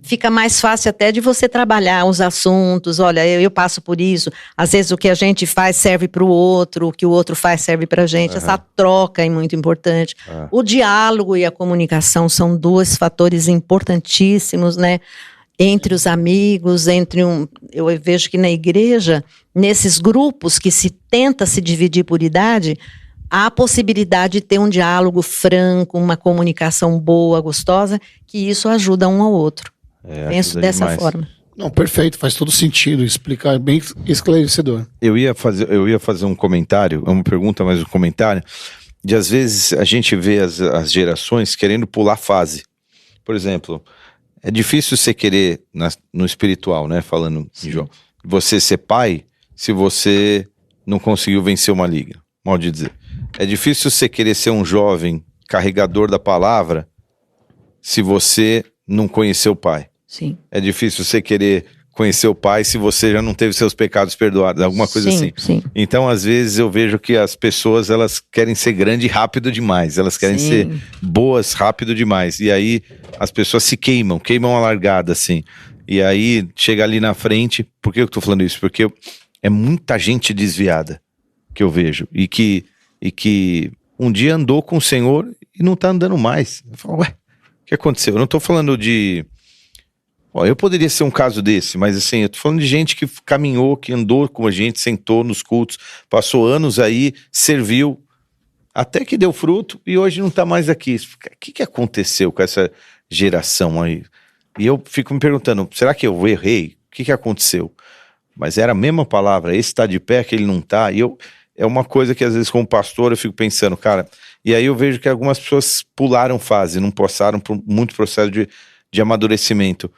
fica mais fácil até de você trabalhar os assuntos. Olha, eu passo por isso. Às vezes o que a gente faz serve para o outro, o que o outro faz serve para a gente. Essa troca é muito importante. O diálogo e a comunicação são dois fatores importantíssimos, né? Entre os amigos, eu vejo que na igreja, nesses grupos que se tenta se dividir por idade, há a possibilidade de ter um diálogo franco, uma comunicação boa, gostosa, que isso ajuda um ao outro. Penso dessa forma. Não, perfeito, faz todo sentido, explicar bem esclarecedor. Eu ia fazer um comentário, uma pergunta, mas um comentário, de às vezes a gente vê as gerações querendo pular fase. Por exemplo, é difícil você querer, no espiritual, né, falando em João, você ser pai se você não conseguiu vencer uma liga, mal de dizer. É difícil você querer ser um jovem carregador da palavra se você não conheceu o pai. Sim. É difícil você querer conhecer o pai se você já não teve seus pecados perdoados, alguma coisa assim. Sim. Então, às vezes, eu vejo que as pessoas, elas querem ser grande rápido demais, elas querem ser boas rápido demais, e aí as pessoas se queimam a largada, assim, e aí chega ali na frente. Por que eu tô falando isso? Porque é muita gente desviada que eu vejo, e que um dia andou com o Senhor e não tá andando mais. Eu falo, ué, o que aconteceu? Eu não tô falando de... eu poderia ser um caso desse, mas assim, eu tô falando de gente que caminhou, que andou com a gente, sentou nos cultos, passou anos aí, serviu, até que deu fruto e hoje não tá mais aqui. O que aconteceu com essa geração aí? E eu fico me perguntando, será que eu errei? O que aconteceu? Mas era a mesma palavra, esse tá de pé, aquele não tá, e é uma coisa que às vezes como pastor eu fico pensando, cara, e aí eu vejo que algumas pessoas pularam fase, não passaram por muito processo de amadurecimento.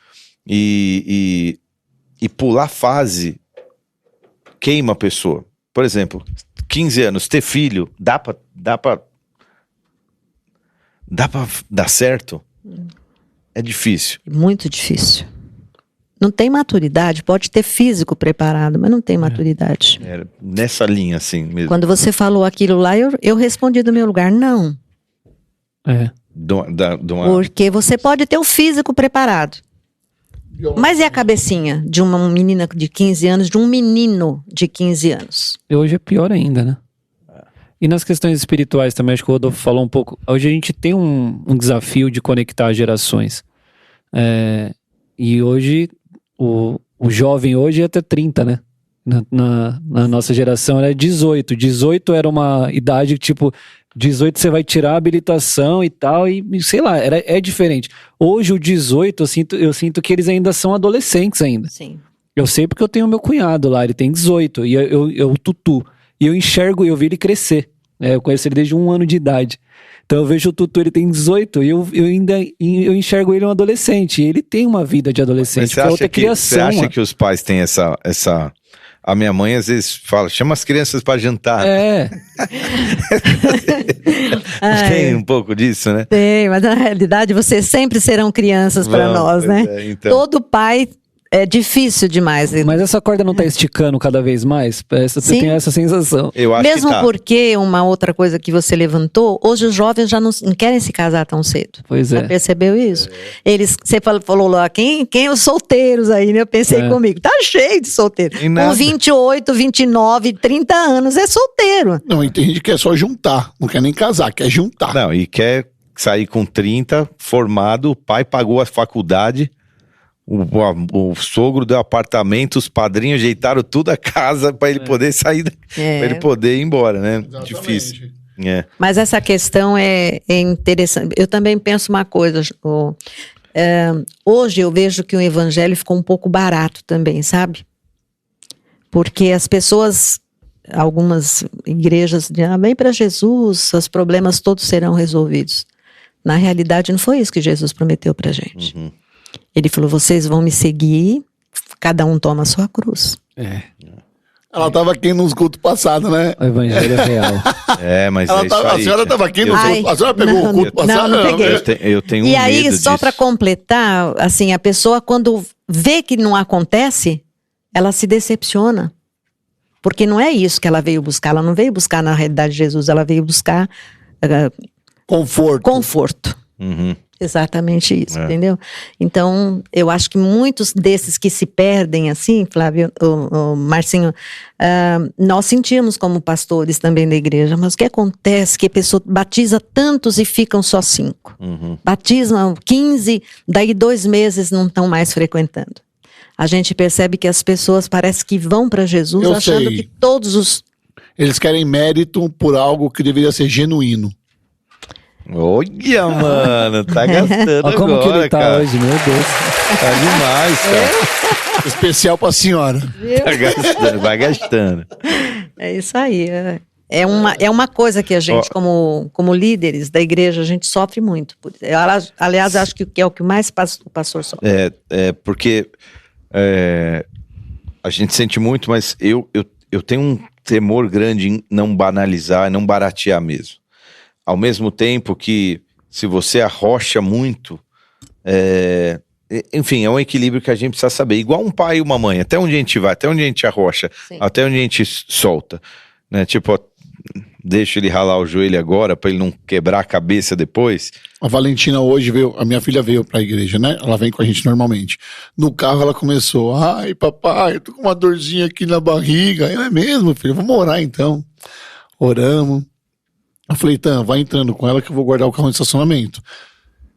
E pular fase queima a pessoa. Por exemplo, 15 anos, ter filho, dá pra dar certo? É difícil. Muito difícil. Não tem maturidade, pode ter físico preparado, mas não tem maturidade. Nessa linha, assim mesmo. Quando você falou aquilo lá, eu respondi do meu lugar, não. Porque você pode ter o físico preparado. Mas e a cabecinha de uma menina de 15 anos, de um menino de 15 anos? E hoje é pior ainda, né? E nas questões espirituais também, acho que o Rodolfo falou um pouco. Hoje a gente tem um desafio de conectar gerações. E hoje, o jovem hoje é até 30, né? Na nossa geração era 18. 18 era uma idade que, tipo, 18 você vai tirar a habilitação e tal, e sei lá, é diferente. Hoje o 18, eu sinto que eles ainda são adolescentes ainda. Sim. Eu sei porque eu tenho meu cunhado lá, ele tem 18, e eu Tutu. E eu vi ele crescer. Eu conheço ele desde 1 ano de idade. Então eu vejo o Tutu, ele tem 18, e eu enxergo ele um adolescente. E ele tem uma vida de adolescente, que é outra criação. Você acha que os pais têm essa... A minha mãe às vezes fala, chama as crianças para jantar. Tem um pouco disso, né? Tem, mas na realidade vocês sempre serão crianças para nós, né? Então. Todo pai é difícil demais. Mas essa corda não tá esticando cada vez mais? Eu tenho essa sensação. Eu acho Mesmo que tá. Porque uma outra coisa que você levantou, hoje os jovens já não querem se casar tão cedo. Pois é. Já percebeu isso? Você falou lá, quem os solteiros aí, né? Eu pensei comigo, tá cheio de solteiro. Com 28, 29, 30 anos é solteiro. Não, e tem gente que quer só juntar, não quer nem casar, quer juntar. Não, e quer sair com 30, formado, o pai pagou a faculdade... O sogro deu apartamento, os padrinhos ajeitaram tudo a casa para ele poder sair, para ele poder ir embora, né? Exatamente. Difícil. Mas essa questão é interessante. Eu também penso uma coisa. Hoje eu vejo que o evangelho ficou um pouco barato também, sabe? Porque as pessoas, algumas igrejas dizem, vem para Jesus, os problemas todos serão resolvidos. Na realidade não foi isso que Jesus prometeu pra gente. Uhum. Ele falou, vocês vão me seguir, cada um toma a sua cruz. Ela estava aqui nos cultos passados, né? O evangelho é real. Mas Ela é isso aí. a senhora estava aqui no Ai, culto. A senhora pegou o culto passado? não peguei. Eu tenho E medo aí, só disso. para completar, assim, a pessoa quando vê que não acontece, ela se decepciona. Porque não é isso que ela veio buscar. Ela não veio buscar, na realidade, Jesus. Ela veio buscar Conforto. conforto. Uhum. Exatamente isso, entendeu? Então, eu acho que muitos desses que se perdem assim, Flávio, o Marcinho, nós sentimos como pastores também da igreja, mas o que acontece é que a pessoa batiza tantos e ficam só 5. Batismam 15, daí 2 meses não estão mais frequentando. A gente percebe que as pessoas parece que vão para Jesus achando que todos os... Eles querem mérito por algo que deveria ser genuíno. Olha, mano, tá gastando Olha como agora, que ele tá cara. hoje, meu Deus. Tá demais, cara. Especial pra senhora. Tá gastando, vai gastando. É isso aí. É uma coisa que a gente, como líderes da igreja, a gente sofre muito. Aliás, acho que é o que mais o pastor sofre. Porque a gente sente muito, mas eu tenho um temor grande em não banalizar, não baratear mesmo. Ao mesmo tempo que, se você arrocha muito, enfim, é um equilíbrio que a gente precisa saber. Igual um pai e uma mãe, até onde a gente vai, até onde a gente arrocha, até onde a gente solta. Né? Tipo, ó, deixa ele ralar o joelho agora pra ele não quebrar a cabeça depois. A Valentina hoje veio, a minha filha veio pra igreja, né? Ela vem com a gente normalmente. No carro ela começou, ai papai, eu tô com uma dorzinha aqui na barriga. Eu, é mesmo, filho? Vamos orar então. Oramos. Eu falei, Tan, vai entrando com ela que eu vou guardar o carro no estacionamento.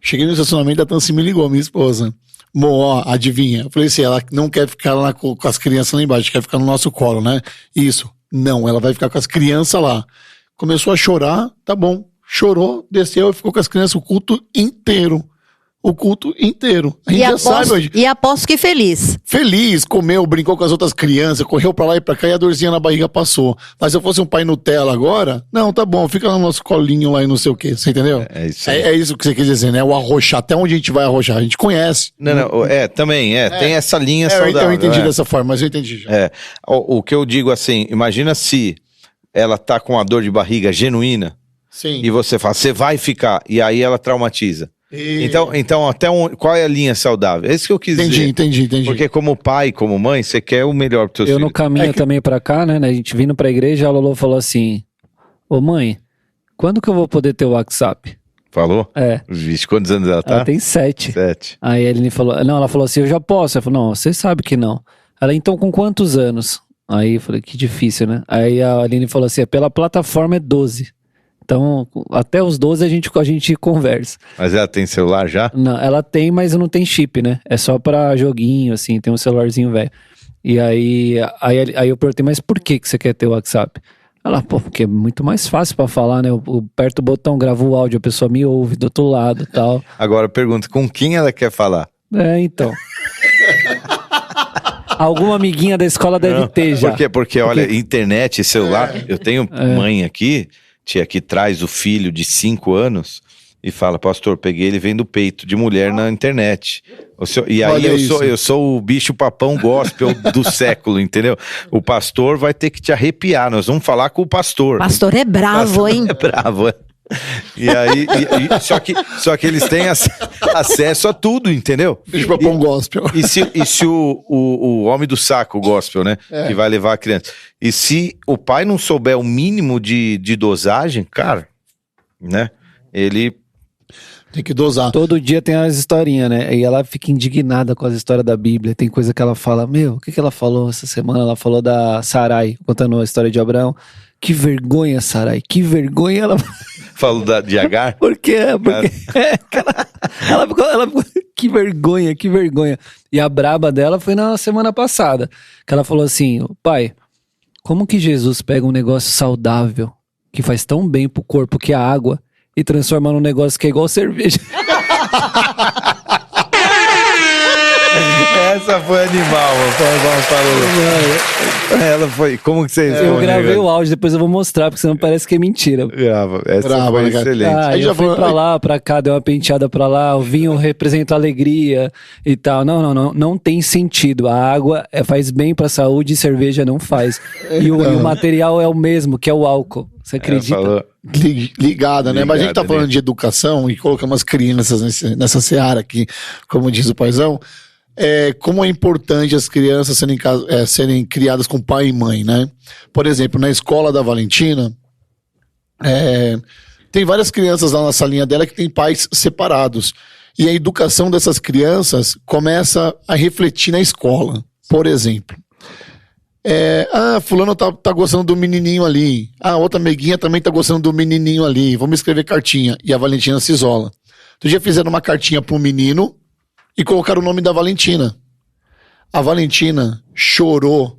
Cheguei no estacionamento, a Tancy me ligou, minha esposa. Ó, adivinha? Eu falei assim, ela não quer ficar lá com as crianças lá embaixo, quer ficar no nosso colo, né? Isso. Não, ela vai ficar com as crianças lá. Começou a chorar, tá bom. Chorou, desceu e ficou com as crianças o culto inteiro. O culto inteiro. A gente já sabe hoje. E aposto que feliz. Feliz, comeu, brincou com as outras crianças, correu pra lá e pra cá e a dorzinha na barriga passou. Mas se eu fosse um pai Nutella agora, não, tá bom, fica no nosso colinho lá e não sei o quê, você entendeu? É isso aí. É isso que você quer dizer, né? O arrochar, até onde a gente vai arrochar, a gente conhece. Não, também, tem essa linha saudável. Eu entendi dessa forma, mas eu entendi já. O que eu digo assim, imagina se ela tá com a dor de barriga genuína, Sim. e você fala, você vai ficar, e aí ela traumatiza. Então até qual é a linha saudável? É isso que eu quis dizer. Entendi. Porque como pai, como mãe, você quer o melhor pro teu filho. Eu no caminho também pra cá, né? A gente vindo pra igreja, a Lolo falou assim, ô mãe, quando que eu vou poder ter o WhatsApp? Falou? É. Vixe, quantos anos ela tá? Ela tem 7. 7. Aí a Aline falou, não, ela falou assim, eu já posso. Eu falei, não, você sabe que não. Ela, então com quantos anos? Aí eu falei, que difícil, né? Aí a Aline falou assim, pela plataforma é 12. Então, até os 12 a gente conversa. Mas ela tem celular já? Não, ela tem, mas não tem chip, né? É só pra joguinho, assim, tem um celularzinho velho. E aí eu perguntei, mas por que você quer ter o WhatsApp? Ela, pô, porque é muito mais fácil pra falar, né? Eu aperto o botão, gravo o áudio, a pessoa me ouve do outro lado e tal. Agora pergunta, com quem ela quer falar? Então. Alguma amiguinha da escola deve ter já. Porque olha, internet e celular, eu tenho mãe aqui, tia que traz o filho de 5 anos e fala, pastor, peguei ele vendo peito de mulher na internet. E aí eu sou o bicho papão gospel do século, entendeu? O pastor vai ter que te arrepiar, nós vamos falar com o pastor. Pastor é bravo, hein? É bravo, E aí, só que eles têm acesso a tudo, entendeu? Bicho papão gospel. E se o homem do saco gospel, né? Que vai levar a criança. E se o pai não souber o mínimo de dosagem, cara, né? Ele... Tem que dosar. Todo dia tem as historinhas, né? E ela fica indignada com as histórias da Bíblia. Tem coisa que ela fala, o que ela falou essa semana? Ela falou da Sarai, contando a história de Abraão. Que vergonha, Sarai, que vergonha ela... Falou de Agar? Por quê? Ela ficou, que vergonha. E a braba dela foi na semana passada, que ela falou assim, pai, como que Jesus pega um negócio saudável, que faz tão bem pro corpo que é a água, e transforma num negócio que é igual cerveja? Essa foi animal, ela foi, como que você... Eu gravei o áudio, depois eu vou mostrar, porque senão parece que é mentira. Essa foi excelente. Eu fui pra lá, pra cá, dei uma penteada pra lá, o vinho representa alegria e tal. Não tem sentido. A água faz bem pra saúde e cerveja não faz. E o material é o mesmo, que é o álcool. Você acredita? Ligada, né? Mas a gente tá falando de educação e colocamos as crianças nessa seara aqui, como diz o paizão. Como é importante as crianças serem criadas com pai e mãe, né? Por exemplo, na escola da Valentina, Tem várias crianças lá na salinha dela que tem pais separados. E a educação dessas crianças começa a refletir na escola. Por exemplo, fulano tá gostando do menininho ali. Outra amiguinha também tá gostando do menininho ali. Vamos escrever cartinha. E a Valentina se isola. Outro dia fizeram uma cartinha pro menino e colocaram o nome da Valentina. A Valentina chorou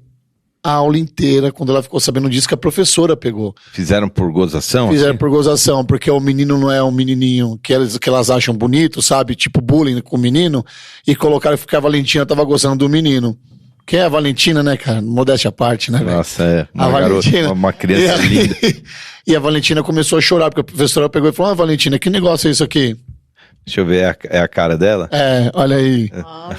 a aula inteira quando ela ficou sabendo disso que a professora pegou. Fizeram por gozação? Fizeram assim? por gozação, porque o menino não é um menininho que elas acham bonito, sabe? Tipo bullying com o menino. E colocaram que a Valentina tava gostando do menino. Que é a Valentina, né, cara? Modéstia à parte, né, velho? Nossa, A Valentina, uma criança linda. E a Valentina começou a chorar, porque a professora pegou e falou: Valentina, que negócio é isso aqui? Deixa eu ver, é a cara dela? Olha aí.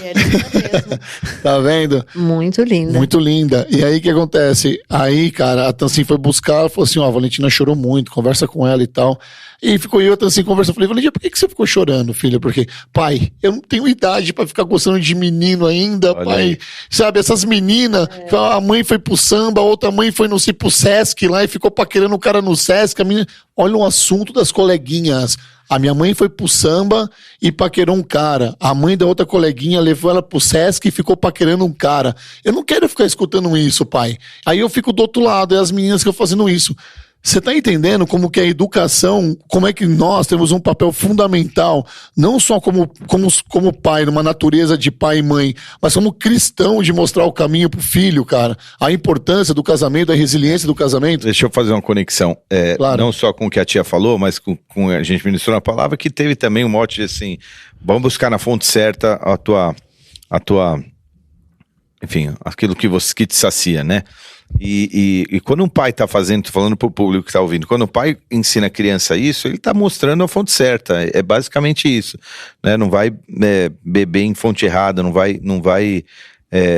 É linda mesmo. Tá vendo? Muito linda. Muito linda. E aí, o que acontece? Aí, cara, a Tansin foi buscar, ela falou assim, a Valentina chorou muito, conversa com ela e tal. E ficou eu e a Tansin conversando. Eu falei, Valentina, por que você ficou chorando, filha? Porque, pai, eu não tenho idade pra ficar gostando de menino ainda, Olha pai. aí. Sabe, essas meninas, a mãe foi pro samba, a outra mãe foi, não sei, pro Sesc lá e ficou paquerando o cara no Sesc. A menina... Olha o assunto das coleguinhas. A minha mãe foi pro samba e paquerou um cara. A mãe da outra coleguinha levou ela pro Sesc e ficou paquerando um cara. Eu não quero ficar escutando isso, pai. Aí eu fico do outro lado, é as meninas que estão fazendo isso. Você tá entendendo como que a educação, como é que nós temos um papel fundamental, não só como pai, numa natureza de pai e mãe, mas como cristão de mostrar o caminho pro filho, cara. A importância do casamento, a resiliência do casamento. Deixa eu fazer uma conexão, Claro. não só com o que a tia falou, mas com a gente ministrou na palavra, que teve também um mote de assim, vamos buscar na fonte certa a tua enfim, aquilo que te sacia, né? E quando um pai tá fazendo, tô falando pro público que tá ouvindo, quando o pai ensina a criança isso, ele tá mostrando a fonte certa, é basicamente isso, né? Não vai beber em fonte errada, não vai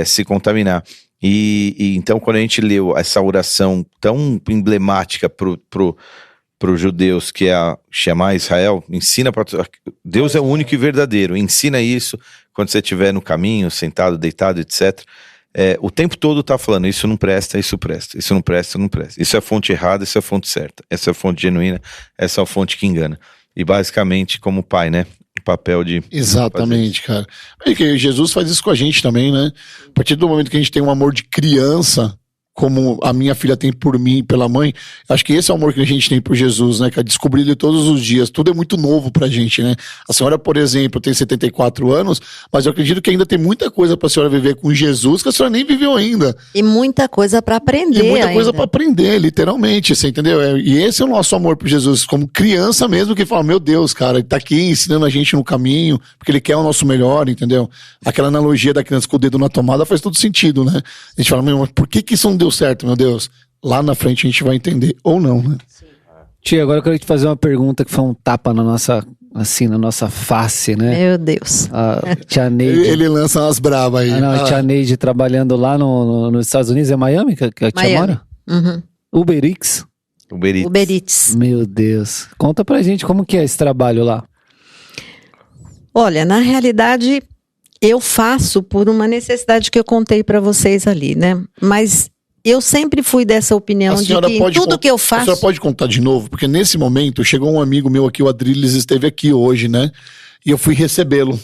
se contaminar. E então quando a gente leu essa oração tão emblemática pros judeus, que é a chamar Israel, ensina para Deus é o único e verdadeiro, ensina isso quando você estiver no caminho, sentado, deitado, etc. O tempo todo tá falando, isso não presta, isso presta, isso não presta, não presta. Isso é a fonte errada, isso é a fonte certa. Essa é a fonte genuína, essa é a fonte que engana. E basicamente, como pai, né? O papel de... Exatamente, cara. É que Jesus faz isso com a gente também, né? A partir do momento que a gente tem um amor de criança, como a minha filha tem por mim e pela mãe, acho que esse é o amor que a gente tem por Jesus, né? Que é descobrir ele todos os dias. Tudo é muito novo pra gente, né? A senhora, por exemplo, tem 74 anos, mas eu acredito que ainda tem muita coisa pra senhora viver com Jesus que a senhora nem viveu ainda. E muita coisa para aprender. E muita coisa ainda. pra aprender, literalmente, você entendeu? E esse é o nosso amor por Jesus, como criança mesmo, que fala, meu Deus, cara, ele tá aqui ensinando a gente no caminho, porque ele quer o nosso melhor, entendeu? Aquela analogia da criança com o dedo na tomada faz todo sentido, né? A gente fala, meu, mas por que isso não deu certo, meu Deus? Lá na frente a gente vai entender, ou não, né? Tia, agora eu quero te fazer uma pergunta que foi um tapa na nossa face, né? Meu Deus. A tia Neide. Ele lança umas bravas aí. A tia Neide trabalhando lá nos Estados Unidos, é Miami que a tia Miami. mora? Uber Uberix? Uber Eats. Meu Deus. Conta pra gente como que é esse trabalho lá. Olha, na realidade, eu faço por uma necessidade que eu contei para vocês ali, né? Mas eu sempre fui dessa opinião de que em tudo que eu A faço... senhora pode contar de novo? Porque nesse momento chegou um amigo meu aqui, o Adriles, esteve aqui hoje, né? E eu fui recebê-lo.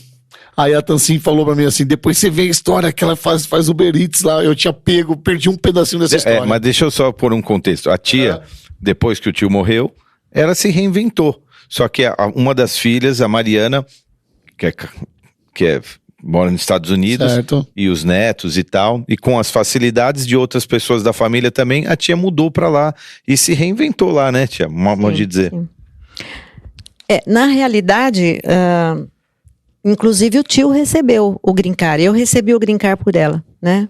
Aí a Tansin falou pra mim assim, depois você vê a história que ela faz Uber Eats lá, eu tinha perdi um pedacinho dessa história. Mas deixa eu só pôr um contexto. A tia, depois que o tio morreu, ela se reinventou. Só que uma das filhas, a Mariana, que mora nos Estados Unidos, Certo. e os netos e tal, e com as facilidades de outras pessoas da família também, a tia mudou pra lá e se reinventou lá, né, tia? Modo de dizer. Sim. Na realidade, inclusive o tio recebeu o green card. Eu recebi o green card por ela, né?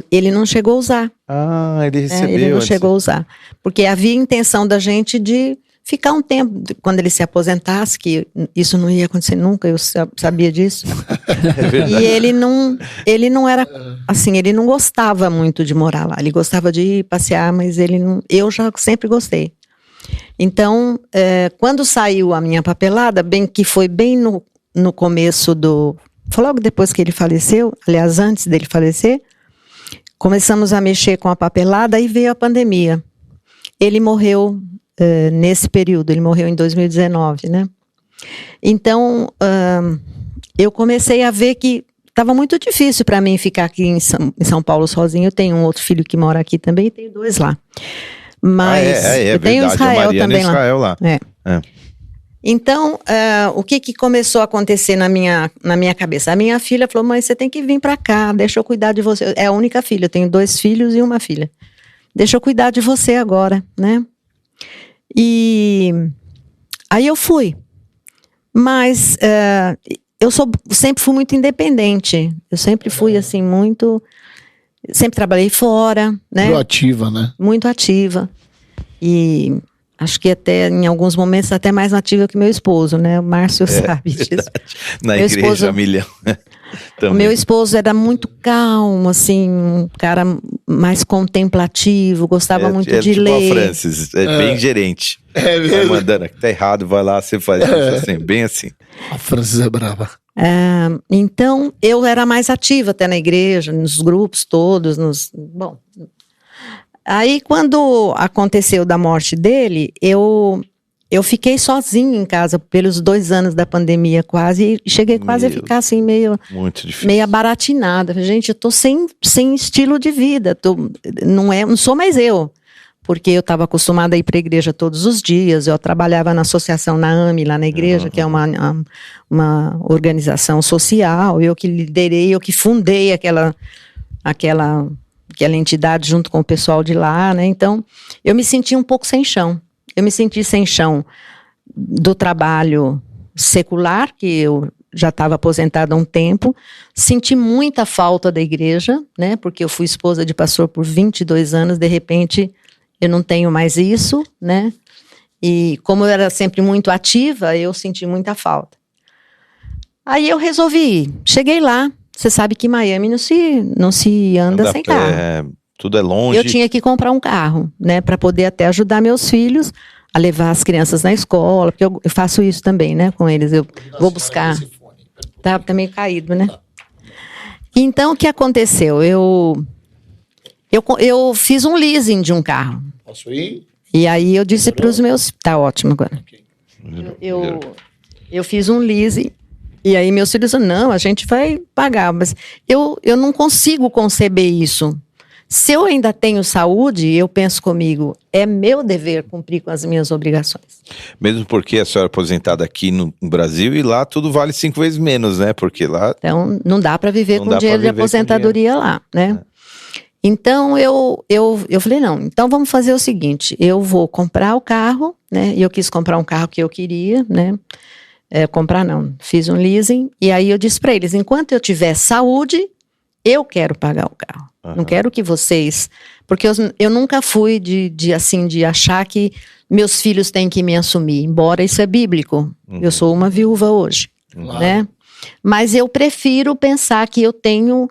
Ele não chegou a usar. Ah, ele recebeu. Ele não antes. chegou a usar. Porque havia intenção da gente de ficar um tempo, quando ele se aposentasse, que isso não ia acontecer nunca, eu sabia disso. E ele não era, assim, ele não gostava muito de morar lá. Ele gostava de ir passear, mas eu já sempre gostei. Então, quando saiu a minha papelada, que foi bem no começo foi logo depois que ele faleceu, aliás, antes dele falecer, começamos a mexer com a papelada e veio a pandemia. Ele morreu nesse período. Ele morreu em 2019, né? Então, eu comecei a ver que estava muito difícil para mim ficar aqui em São Paulo sozinho. Eu tenho um outro filho que mora aqui também e tenho 2 lá. Mas eu tenho Israel também lá. Então, o que começou a acontecer na minha cabeça? A minha filha falou, mãe, você tem que vir para cá, deixa eu cuidar de você. É a única filha, eu tenho 2 filhos e uma filha. Deixa eu cuidar de você agora, né? E aí eu fui. Mas sempre fui muito independente. Eu sempre fui, assim, muito... Sempre trabalhei fora, né? Muito ativa, né? Muito ativa. E acho que até, em alguns momentos, até mais ativa que meu esposo, né? O Márcio sabe disso. Na meu igreja, esposo, milhão. O meu esposo era muito calmo, assim, um cara mais contemplativo, gostava muito de tipo ler. A Francis, bem gerente. Vai mandando, tá errado, vai lá, você faz isso assim, bem assim. A Francis é brava. Então, eu era mais ativa até na igreja, nos grupos todos, bom. Aí, quando aconteceu da morte dele, eu fiquei sozinha em casa pelos 2 anos da pandemia quase, e cheguei quase a ficar assim meio abaratinada. Gente, eu tô sem estilo de vida, não sou mais eu. Porque eu estava acostumada a ir para a igreja todos os dias, eu trabalhava na associação Naami, lá na igreja, que é uma organização social, eu que liderei, eu que fundei aquela entidade junto com o pessoal de lá, né? Então, eu me senti um pouco sem chão. Eu me senti sem chão do trabalho secular, que eu já estava aposentada há um tempo, senti muita falta da igreja, né? Porque eu fui esposa de pastor por 22 anos, de repente... Eu não tenho mais isso, né? E como eu era sempre muito ativa, eu senti muita falta. Aí eu resolvi ir. Cheguei lá. Você sabe que em Miami não se anda sem carro. Tudo é longe. Eu tinha que comprar um carro, né? Para poder até ajudar meus filhos a levar as crianças na escola. Porque eu faço isso também, né? Com eles. Eu vou buscar. Tá meio caído, né? Então, o que aconteceu? Eu fiz um leasing de um carro. Posso ir? E aí eu disse para os meus... Tá ótimo agora. Okay. Eu fiz um leasing. E aí meus filhos disseram, não, a gente vai pagar. Mas eu não consigo conceber isso. Se eu ainda tenho saúde, eu penso comigo, é meu dever cumprir com as minhas obrigações. Mesmo porque a senhora é aposentada aqui no Brasil e lá tudo vale 5 vezes menos, né? Porque lá... Então não dá para viver com dinheiro de aposentadoria lá, né? Então, eu falei, não, então vamos fazer o seguinte, eu vou comprar o carro, né, e eu quis comprar um carro que eu queria, né, fiz um leasing, e aí eu disse para eles, enquanto eu tiver saúde, eu quero pagar o carro, não quero que vocês, porque eu nunca fui de achar que meus filhos têm que me assumir, embora isso é bíblico, eu sou uma viúva hoje, né, mas eu prefiro pensar que eu tenho...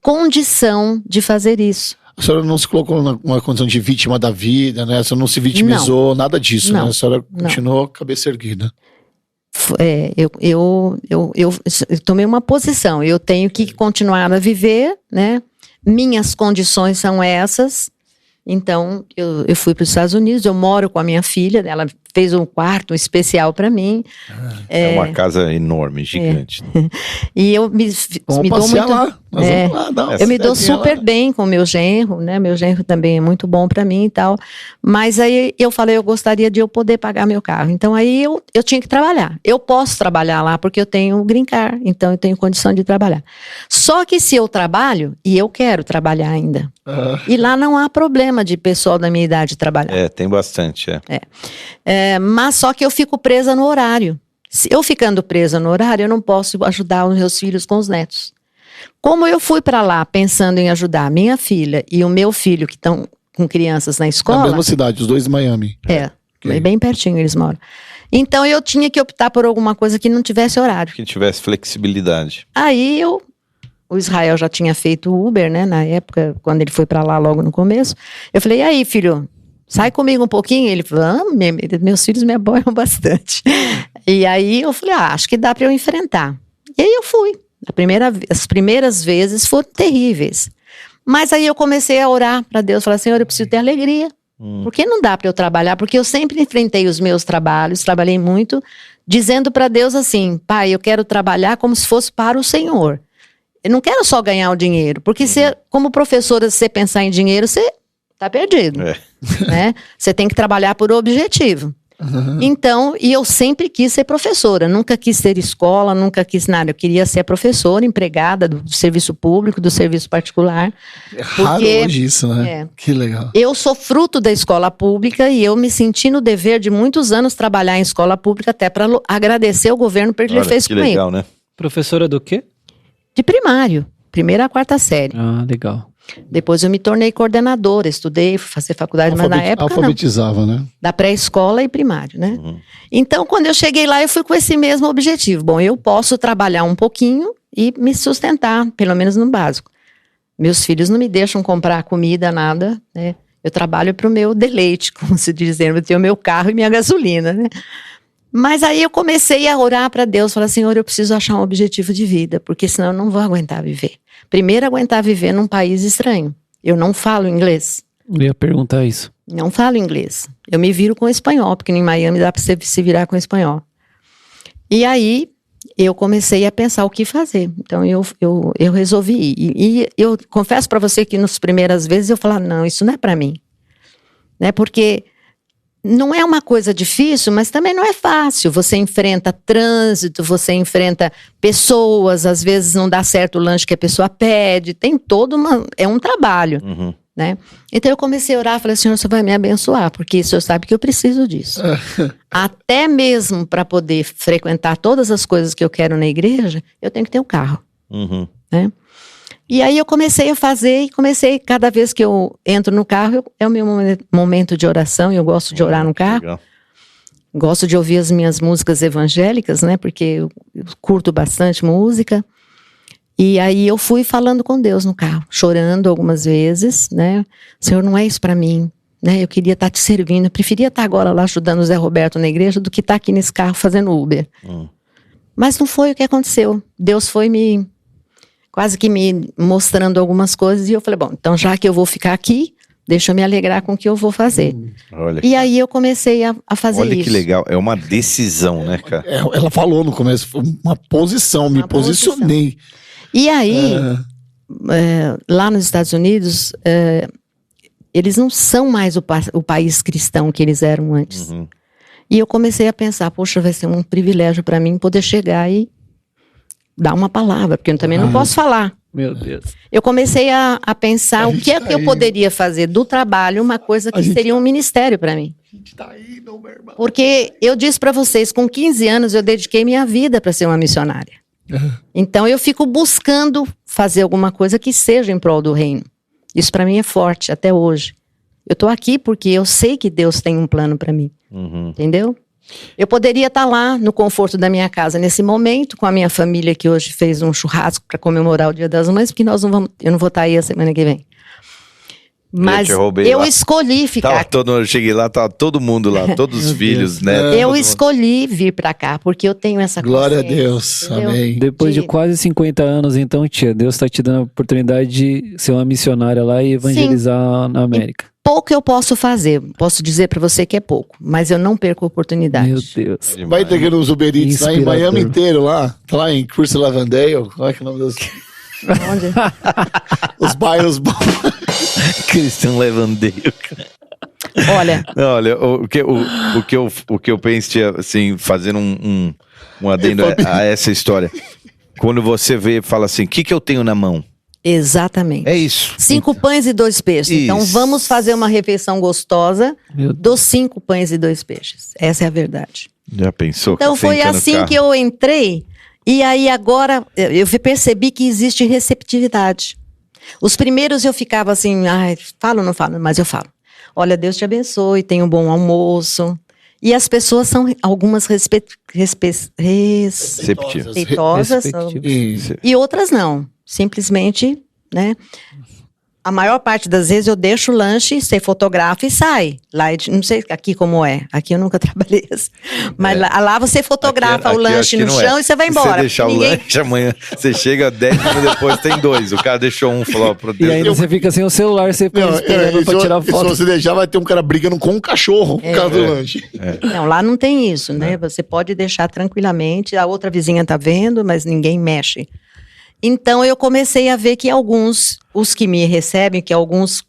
condição de fazer isso. A senhora não se colocou numa condição de vítima da vida, né? A senhora não se vitimizou, nada disso, né? A senhora continuou cabeça erguida. Eu tomei uma posição, eu tenho que continuar a viver, né? Minhas condições são essas. Então, eu fui para os Estados Unidos, eu moro com a minha filha, ela fez um quarto especial para mim. É uma casa enorme, gigante. E eu me dou muito... lá. Eu me dou super bem com o meu genro, né? Meu genro também é muito bom para mim e tal. Mas aí eu falei, eu gostaria de eu poder pagar meu carro. Então aí eu tinha que trabalhar. Eu posso trabalhar lá porque eu tenho green card, então eu tenho condição de trabalhar. Só que se eu trabalho, e eu quero trabalhar ainda, e lá não há problema de pessoal da minha idade trabalhar. Tem bastante, mas só que eu fico presa no horário. Eu ficando presa no horário, eu não posso ajudar os meus filhos com os netos. Como eu fui para lá pensando em ajudar a minha filha e o meu filho, que estão com crianças na escola... Na mesma cidade, os dois em Miami. Bem pertinho eles moram. Então eu tinha que optar por alguma coisa que não tivesse horário. Que tivesse flexibilidade. Aí o Israel já tinha feito Uber, né, na época, quando ele foi para lá logo no começo. Eu falei, e aí, filho, sai comigo um pouquinho? Ele falou, meus filhos me apoiam bastante. E aí eu falei, acho que dá para eu enfrentar. E aí eu fui. As primeiras vezes foram terríveis. Mas aí eu comecei a orar para Deus, falar, Senhor, eu preciso ter alegria. Por que não dá para eu trabalhar? Porque eu sempre enfrentei os meus trabalhos, trabalhei muito, dizendo para Deus assim, pai, eu quero trabalhar como se fosse para o Senhor. Eu não quero só ganhar o dinheiro, porque como professora, se você pensar em dinheiro, você tá perdido, né? Você tem que trabalhar por objetivo. Então, e eu sempre quis ser professora, nunca quis ter escola, nunca quis nada. Eu queria ser professora, empregada do serviço público, do serviço particular. É raro hoje isso, né? Que legal. Eu sou fruto da escola pública e eu me senti no dever de muitos anos trabalhar em escola pública, até para agradecer ao governo por ele fez comigo. Legal, né? Professora do quê? De primário, 1ª a 4ª série. Ah, legal. Depois eu me tornei coordenadora, estudei, fui fazer faculdade, mas na época alfabetizava, não. Né? Da pré-escola e primário, né? Então, quando eu cheguei lá, eu fui com esse mesmo objetivo. Bom, eu posso trabalhar um pouquinho e me sustentar, pelo menos no básico. Meus filhos não me deixam comprar comida, nada, né? Eu trabalho para o meu deleite, como se diz, eu tenho meu carro e minha gasolina, né? Mas aí eu comecei a orar para Deus, falar, Senhor, eu preciso achar um objetivo de vida, porque senão eu não vou aguentar viver. Primeiro, aguentar viver num país estranho. Eu não falo inglês. Eu ia perguntar isso. Não falo inglês. Eu me viro com espanhol, porque em Miami dá para você se virar com espanhol. E aí, eu comecei a pensar o que fazer. Então, eu resolvi ir. E eu confesso para você que nas primeiras vezes eu falava, não, isso não é para mim. Né? Porque não é uma coisa difícil, mas também não é fácil. Você enfrenta trânsito, você enfrenta pessoas, às vezes não dá certo o lanche que a pessoa pede, tem é um trabalho, né? Então eu comecei a orar, falei, Senhor, você vai me abençoar, porque o Senhor sabe que eu preciso disso. Até mesmo para poder frequentar todas as coisas que eu quero na igreja, eu tenho que ter um carro, né? E aí eu comecei a fazer e cada vez que eu entro no carro, é o meu momento de oração, eu gosto de orar no carro. Legal. Gosto de ouvir as minhas músicas evangélicas, né, porque eu curto bastante música. E aí eu fui falando com Deus no carro, chorando algumas vezes, né, Senhor, não é isso para mim, né, eu queria estar te servindo, eu preferia estar agora lá ajudando o Zé Roberto na igreja do que estar aqui nesse carro fazendo Uber. Mas não foi o que aconteceu, Deus foi quase que me mostrando algumas coisas, e eu falei, bom, então já que eu vou ficar aqui, deixa eu me alegrar com o que eu vou fazer. E aí eu comecei a fazer isso. Olha que legal, é uma decisão, né, cara? Ela falou no começo, foi uma posição, me posicionei. E aí, lá nos Estados Unidos, eles não são mais o país cristão que eles eram antes. E eu comecei a pensar, poxa, vai ser um privilégio para mim poder chegar e dar uma palavra, porque eu também não posso falar. Meu Deus. Eu comecei a pensar o que é que eu poderia fazer do trabalho, uma coisa que seria um ministério para mim. A gente tá aí, não, meu irmão. Porque eu disse para vocês, com 15 anos eu dediquei minha vida para ser uma missionária. Então eu fico buscando fazer alguma coisa que seja em prol do reino. Isso para mim é forte até hoje. Eu tô aqui porque eu sei que Deus tem um plano para mim. Entendeu? Eu poderia estar lá no conforto da minha casa nesse momento, com a minha família que hoje fez um churrasco para comemorar o Dia das Mães, porque eu não vou estar aí a semana que vem. Mas eu escolhi ficar aqui. Eu cheguei lá, tava todo mundo lá, todos os filhos, né? Eu escolhi vir para cá, porque eu tenho essa glória a Deus, entendeu? Amém. Depois de quase 50 anos, então, tia, Deus está te dando a oportunidade de ser uma missionária lá e evangelizar na América. Pouco eu posso fazer, posso dizer para você que é pouco, mas eu não perco a oportunidade. Meu Deus. Vai ter uns Uber Eats lá em Miami inteiro, lá em Chris Lavandale, qual é que é o nome dos... Onde? Os bairros bons. Christian Lavandale. Olha, o que eu penso, assim, fazendo um adendo a essa história. Quando você vê e fala assim, o que eu tenho na mão? Exatamente. É isso. 5 pães e 2 peixes. Isso. Então vamos fazer uma refeição gostosa dos 5 pães e 2 peixes. Essa é a verdade. Já pensou? Então foi assim que eu entrei. E aí agora eu percebi que existe receptividade. Os primeiros eu ficava assim, falo ou não falo, mas eu falo. Olha, Deus te abençoe, tenha um bom almoço. E as pessoas são algumas respeitosas. E outras não. Simplesmente, né? a maior parte das vezes eu deixo o lanche, você fotografa e sai. Lá, não sei aqui como é. Aqui eu nunca trabalhei assim. Mas lá você fotografa o lanche no chão e você vai embora. Se você deixar o lanche, amanhã você chega 10 minutos depois, tem 2. O cara deixou um, falou, e ainda você fica sem o celular, você fica esperando pra tirar foto. Se você deixar, vai ter um cara brigando com um cachorro por causa do lanche. Não, lá não tem isso, né? Você pode deixar tranquilamente, a outra vizinha tá vendo, mas ninguém mexe. Então eu comecei a ver que os que me recebem, que alguns,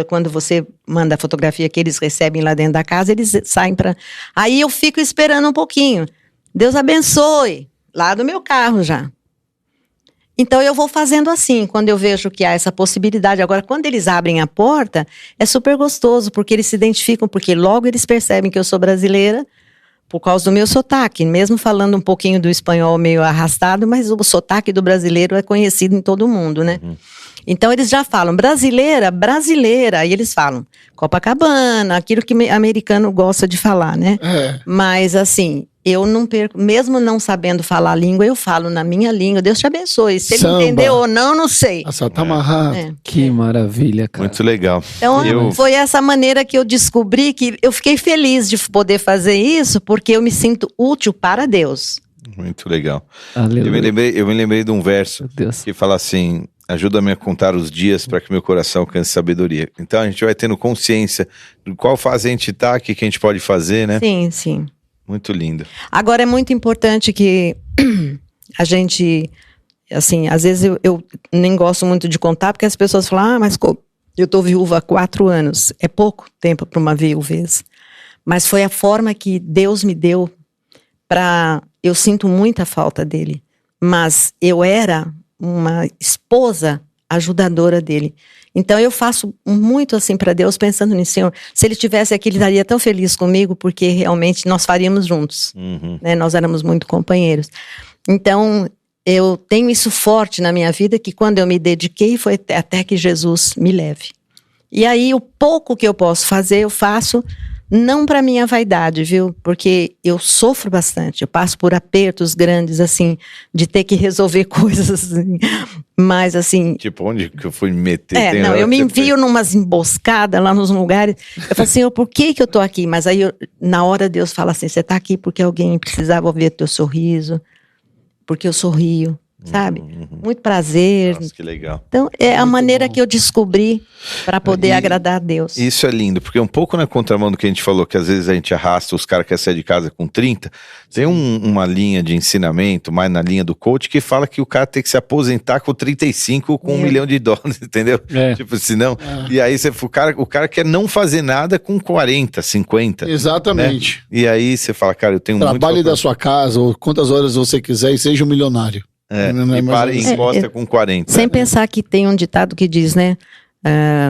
quando você manda a fotografia que eles recebem lá dentro da casa, eles saem para... Aí eu fico esperando um pouquinho. Deus abençoe, lá do meu carro já. Então eu vou fazendo assim, quando eu vejo que há essa possibilidade. Agora, quando eles abrem a porta, é super gostoso, porque eles se identificam, porque logo eles percebem que eu sou brasileira, por causa do meu sotaque, mesmo falando um pouquinho do espanhol meio arrastado, mas o sotaque do brasileiro é conhecido em todo mundo, né? Então eles já falam, brasileira, brasileira, e eles falam Copacabana, aquilo que americano gosta de falar, né? Mas assim, eu não perco, mesmo não sabendo falar a língua, eu falo na minha língua, Deus te abençoe. Se ele entendeu ou não, não sei. Só tá amarrado. Que maravilha, cara. Muito legal. Então, foi essa maneira que eu descobri que eu fiquei feliz de poder fazer isso, porque eu me sinto útil para Deus. Muito legal. Aleluia. Eu me lembrei de um verso que fala assim, ajuda-me a contar os dias para que meu coração alcance sabedoria. Então a gente vai tendo consciência de qual fase a gente tá, o que a gente pode fazer, né? Sim, sim. Muito lindo. Agora é muito importante que a gente, assim, às vezes eu nem gosto muito de contar, porque as pessoas falam, mas eu tô viúva há 4 anos. É pouco tempo para uma viuvez. Mas foi a forma que Deus me deu para... Eu sinto muita falta dele. Mas eu era uma esposa ajudadora dele. Então eu faço muito assim para Deus, pensando nisso, Senhor. Se ele estivesse aqui, ele estaria tão feliz comigo, porque realmente nós faríamos juntos. Né? Nós éramos muito companheiros. Então eu tenho isso forte na minha vida, que quando eu me dediquei, foi até que Jesus me leve. E aí o pouco que eu posso fazer, eu faço, não para minha vaidade, viu? Porque eu sofro bastante, eu passo por apertos grandes, assim, de ter que resolver coisas, assim, mas assim... Tipo, onde que eu fui me meter? Eu me envio numas emboscadas lá nos lugares, eu falo, Senhor, por que eu tô aqui? Mas aí, na hora Deus fala assim, você tá aqui porque alguém precisava ouvir teu sorriso, porque eu sorrio, sabe? Muito prazer. Nossa, que legal. Então, é a maneira que eu descobri para poder agradar a Deus. Isso é lindo, porque um pouco na contramão do que a gente falou, que às vezes a gente arrasta, os caras querem sair de casa com 30, tem uma linha de ensinamento, mais na linha do coach, que fala que o cara tem que se aposentar com 35 com $1 milhão, entendeu? Tipo, senão... E aí o cara quer não fazer nada com 40, 50. Exatamente. Né? E aí você fala, cara, eu tenho muito... Trabalhe da sua casa, ou quantas horas você quiser, e seja um milionário. Encosta com 40. Sem pensar que tem um ditado que diz, né?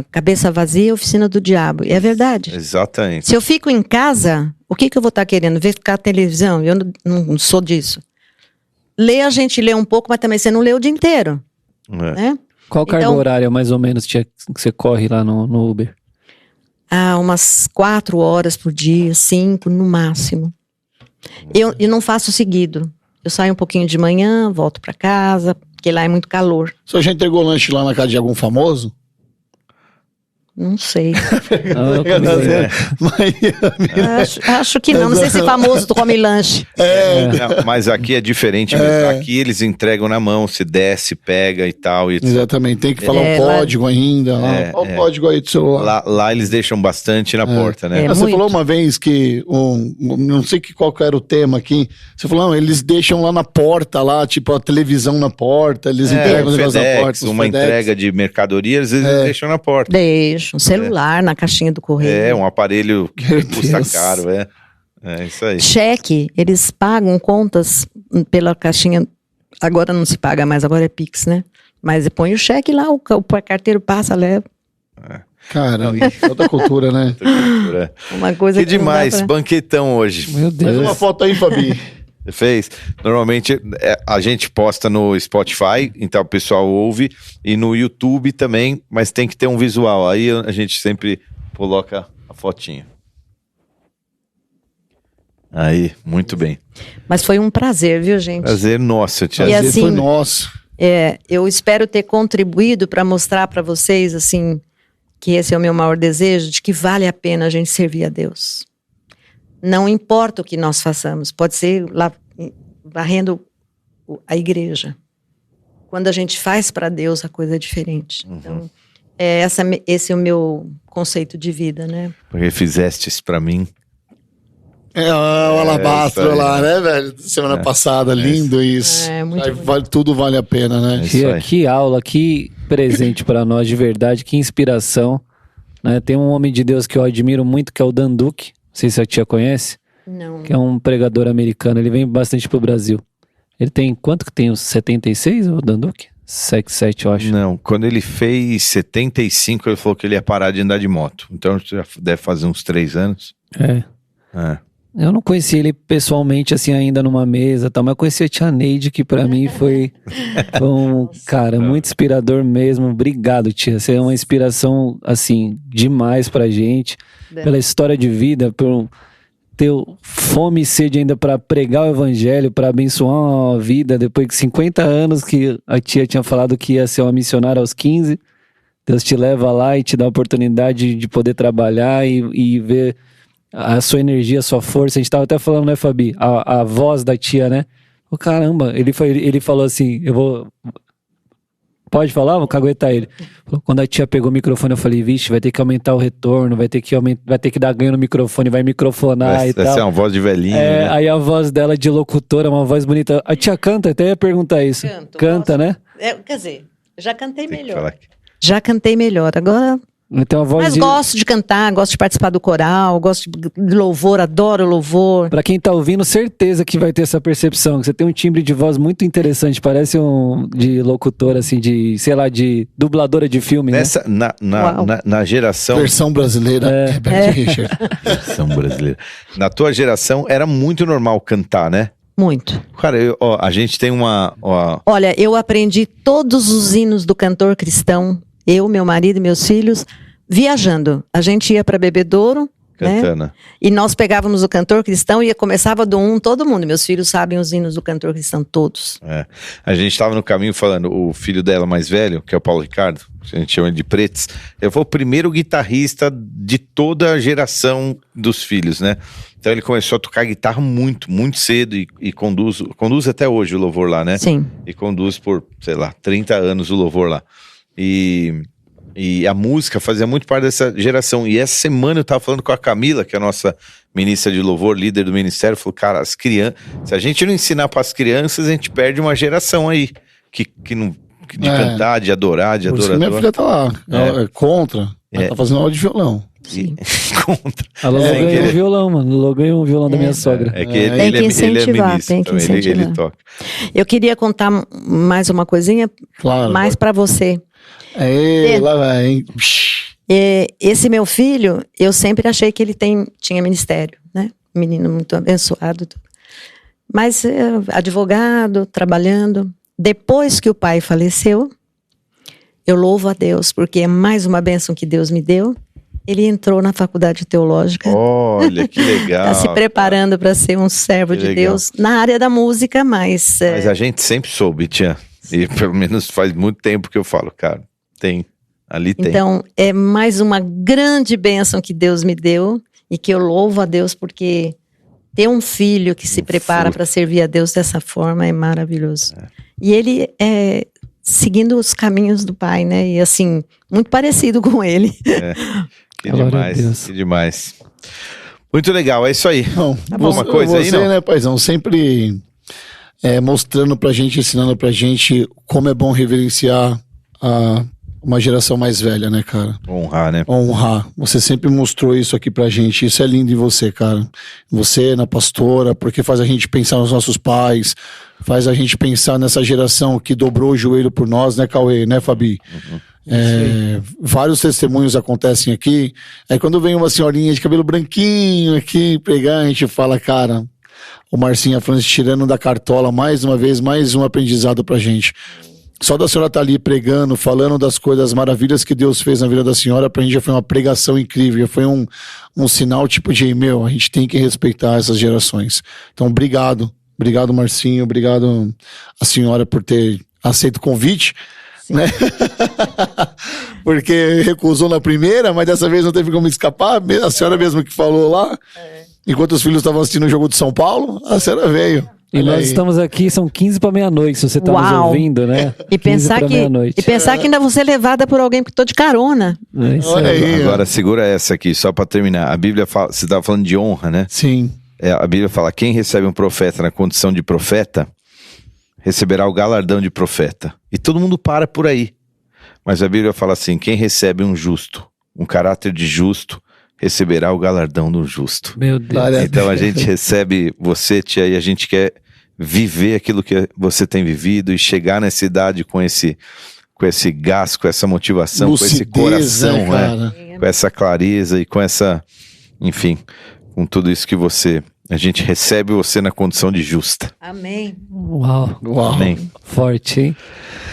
Cabeça vazia, oficina do diabo. E é verdade. Exatamente. Se eu fico em casa, o que eu vou estar querendo? Ver ficar televisão? Eu não sou disso. Ler, a gente lê um pouco, mas também você não lê o dia inteiro. Né? Qual carga horária, mais ou menos, que você corre lá no Uber? Umas 4 horas por dia, 5 no máximo. Eu não faço seguido. Eu saio um pouquinho de manhã, volto para casa, porque lá é muito calor. Você já entregou lanche lá na casa de algum famoso? Não sei. Acho que não. Não sei se famoso tu come lanche. Não, mas aqui é diferente mesmo. Aqui eles entregam na mão, se desce, pega e tal. E exatamente, tem que falar o código ainda. Qual o código aí do celular? Lá eles deixam bastante na porta, né? Você falou uma vez que, não sei qual que era o tema aqui, você falou, não, eles deixam lá na porta, lá, tipo a televisão na porta, eles entregam os negócios na porta. Uma entrega de mercadoria, às vezes eles deixam na porta. Deixam. Um celular na caixinha do correio. Um aparelho que custa caro, É isso aí. Cheque, eles pagam contas pela caixinha, agora não se paga mais, agora é Pix, né? Mas põe o cheque lá, o carteiro passa, leva. Cara, outra cultura, né? Outra cultura. Uma coisa que demais, banquetão hoje. Meu Deus. Faz uma foto aí, Fabi. Você fez? Normalmente a gente posta no Spotify, então o pessoal ouve, e no YouTube também, mas tem que ter um visual. Aí a gente sempre coloca a fotinha. Aí, muito bem. Mas foi um prazer, viu, gente? Prazer nosso, tia. Prazer foi nosso. Eu espero ter contribuído para mostrar para vocês, assim, que esse é o meu maior desejo, de que vale a pena a gente servir a Deus. Não importa o que nós façamos, pode ser lá varrendo a igreja. Quando a gente faz para Deus, a coisa é diferente. Então, esse é o meu conceito de vida, né? Porque fizeste isso pra mim. O alabastro lá, né, velho? Semana passada, lindo isso. Muito Tudo vale a pena, né? Que aula, que presente para nós, de verdade, que inspiração. Né? Tem um homem de Deus que eu admiro muito, que é o Dan Duque. Não sei se a tia conhece. Não. Que é um pregador americano. Ele vem bastante pro Brasil. Ele tem, quanto que tem? Os 76, o Dan Duque? 7, eu acho. Não, quando ele fez 75, ele falou que ele ia parar de andar de moto. Então já deve fazer uns 3 anos. Eu não conheci ele pessoalmente, assim, ainda numa mesa, tal, mas eu conheci a tia Neide, que pra mim foi um cara muito inspirador mesmo. Obrigado, tia. Você é uma inspiração, assim, demais pra gente. Pela história de vida, por ter fome e sede ainda pra pregar o evangelho, pra abençoar a vida. Depois de 50 anos que a tia tinha falado que ia ser uma missionária aos 15, Deus te leva lá e te dá a oportunidade de poder trabalhar e ver a sua energia, a sua força. A gente tava até falando, né, Fabi? A voz da tia, né? Caramba, ele falou assim, pode falar? Vou caguetar ele. Quando a tia pegou o microfone, eu falei, vixe, vai ter que aumentar o retorno, vai ter que dar ganho no microfone, vai microfonar e tal. Vai ser uma voz de velhinha, né? Aí a voz dela de locutora, uma voz bonita. A tia canta? Até ia perguntar isso. Canta, né? Quer dizer, já cantei melhor. Já cantei melhor, agora... Então, Mas gosto de cantar, gosto de participar do coral, gosto de louvor, adoro louvor. Pra quem tá ouvindo, certeza que vai ter essa percepção, que você tem um timbre de voz muito interessante, parece de locutora, assim, de, sei lá, de dubladora de filme, Nessa, né? Na geração... Versão brasileira, Richard. Versão brasileira. Na tua geração, era muito normal cantar, né? Muito. Cara, a gente tem uma... Olha, eu aprendi todos os hinos do cantor cristão. Eu, meu marido e meus filhos, viajando. A gente ia para Bebedouro, cantando, né? E nós pegávamos o cantor cristão e começava do 1, todo mundo. Meus filhos sabem os hinos do cantor cristão, todos. A gente estava no caminho falando, o filho dela mais velho, que é o Paulo Ricardo, a gente chama ele de Pretes, ele foi o primeiro guitarrista de toda a geração dos filhos, né? Então ele começou a tocar guitarra muito, muito cedo e conduz até hoje o louvor lá, né? Sim. E conduz por, sei lá, 30 anos o louvor lá. E a música fazia muito parte dessa geração. E essa semana eu tava falando com a Camila, que é a nossa ministra de louvor, líder do ministério, falou, cara, as crianças, se a gente não ensinar para as crianças, a gente perde uma geração aí de cantar, de adorar, de adorar. Minha filha tá lá, contra, ela tá fazendo aula de violão. Contra. Ela ganhou um violão, mano. Ela ganhou um violão da minha sogra. É que ele é ministro, tem que incentivar. Ele toca. Eu queria contar mais uma coisinha, mais para você. Lá vai, hein? Esse meu filho, eu sempre achei que ele tinha ministério, né? Menino muito abençoado. Mas advogado, trabalhando. Depois que o pai faleceu, eu louvo a Deus, porque é mais uma bênção que Deus me deu. Ele entrou na faculdade teológica. Olha, que legal. Está se preparando para ser um servo de Deus na área da música, mas a gente sempre soube, tia. E pelo menos faz muito tempo que eu falo, cara, ali tem. Então, é mais uma grande bênção que Deus me deu e que eu louvo a Deus porque ter um filho que se prepara para servir a Deus dessa forma é maravilhoso. E ele é seguindo os caminhos do pai, né? E assim, muito parecido com ele. Que demais, que demais. Muito legal, é isso aí. Uma coisa aí, né, paizão, sempre mostrando pra gente, ensinando pra gente como é bom reverenciar uma geração mais velha, né, cara? Honrar, né? Honrar. Você sempre mostrou isso aqui pra gente. Isso é lindo em você, cara. Você, na pastora, porque faz a gente pensar nos nossos pais, faz a gente pensar nessa geração que dobrou o joelho por nós, né, Cauê? Né, Fabi? Vários testemunhos acontecem aqui. Aí quando vem uma senhorinha de cabelo branquinho aqui pregar, a gente fala, cara, o Marcinho Francis tirando da cartola mais uma vez, mais um aprendizado pra gente. Só da senhora estar ali pregando, falando das coisas, das maravilhas que Deus fez na vida da senhora, pra gente já foi uma pregação incrível, já foi um sinal tipo de, a gente tem que respeitar essas gerações. Então, obrigado, Marcinho, obrigado a senhora por ter aceita o convite, né? Porque recusou na primeira, mas dessa vez não teve como escapar. A senhora mesmo que falou lá, enquanto os filhos estavam assistindo o jogo de São Paulo, a senhora veio. E Olha nós aí. estamos aqui, são 15 para meia-noite, se você tá nos Uau. ouvindo, né? E 15 pensar, pra meia-noite. que ainda vou ser levada por alguém que tô de carona. É isso Olha aí. Agora segura essa aqui, só pra terminar. A Bíblia fala, você estava falando de honra, né? Sim. A Bíblia fala, quem recebe um profeta na condição de profeta, receberá o galardão de profeta. E todo mundo para por aí. Mas a Bíblia fala assim, quem recebe um justo, um caráter de justo, receberá o galardão do justo. Meu Deus. Glória a Então a gente recebe você, tia, e a gente quer viver aquilo que você tem vivido e chegar nessa idade com esse gás, com essa motivação, com esse coração, né, cara? com essa clareza e com essa, enfim, com tudo isso que a gente recebe você na condição de justa. Amém. Uau. Uau. Amém. Forte, hein?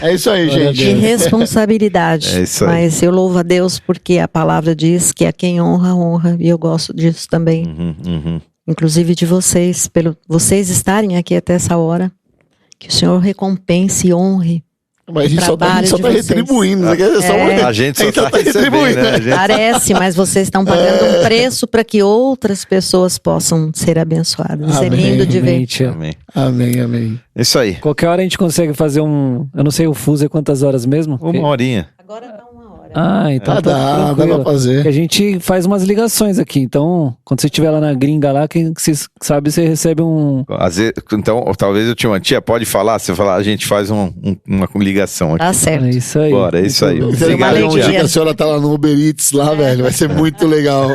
É isso aí, Glória a gente. Que responsabilidade. É isso aí. Mas eu louvo a Deus porque a palavra diz que a quem honra, honra. E eu gosto disso também. Uhum. Inclusive de vocês, pelo vocês estarem aqui até essa hora. Que o Senhor recompense e honre. Mas a gente só tá trabalho de vocês. retribuindo. Isso aqui é só A gente só tá recebendo, né? A gente- Parece, mas vocês estão pagando um preço para que outras pessoas possam ser abençoadas. Isso é Amém. lindo de ver. Amém, tia. Amém. Amém, amém. Isso aí. Qualquer hora a gente consegue fazer um... Eu não sei o fuso é quantas horas mesmo? Uma horinha. Agora tá 1 hora. Ah, então Dá tranquilo. pra fazer. A gente faz umas ligações aqui. Então, quando você estiver lá na gringa lá, quem sabe você recebe um... Às vezes, então, talvez eu tinha uma tia, pode falar? Você falar, a gente faz uma ligação aqui. Tá certo. É isso aí. Bora, é isso aí. Muito bom. Você Obrigado, ligar um dia tia. que a senhora tá lá no Uber Eats lá, velho. Vai ser muito legal.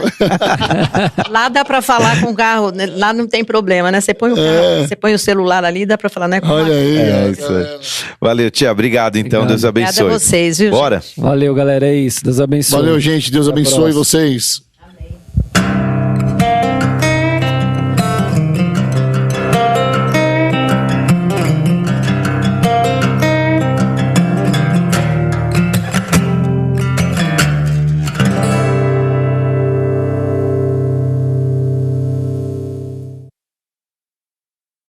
Lá dá pra falar com o carro, né? Lá não tem problema, né? Você põe o carro, você põe o celular ali, dá pra falar, né? Com Olha aí. É ó, isso aí. galera. Valeu, tia. Obrigado, então. Obrigado. Deus Obrigada abençoe. a vocês, viu? Bora. Valeu, galera. É isso. Deus abençoe. Valeu, gente. Deus Até a abençoe próxima. vocês.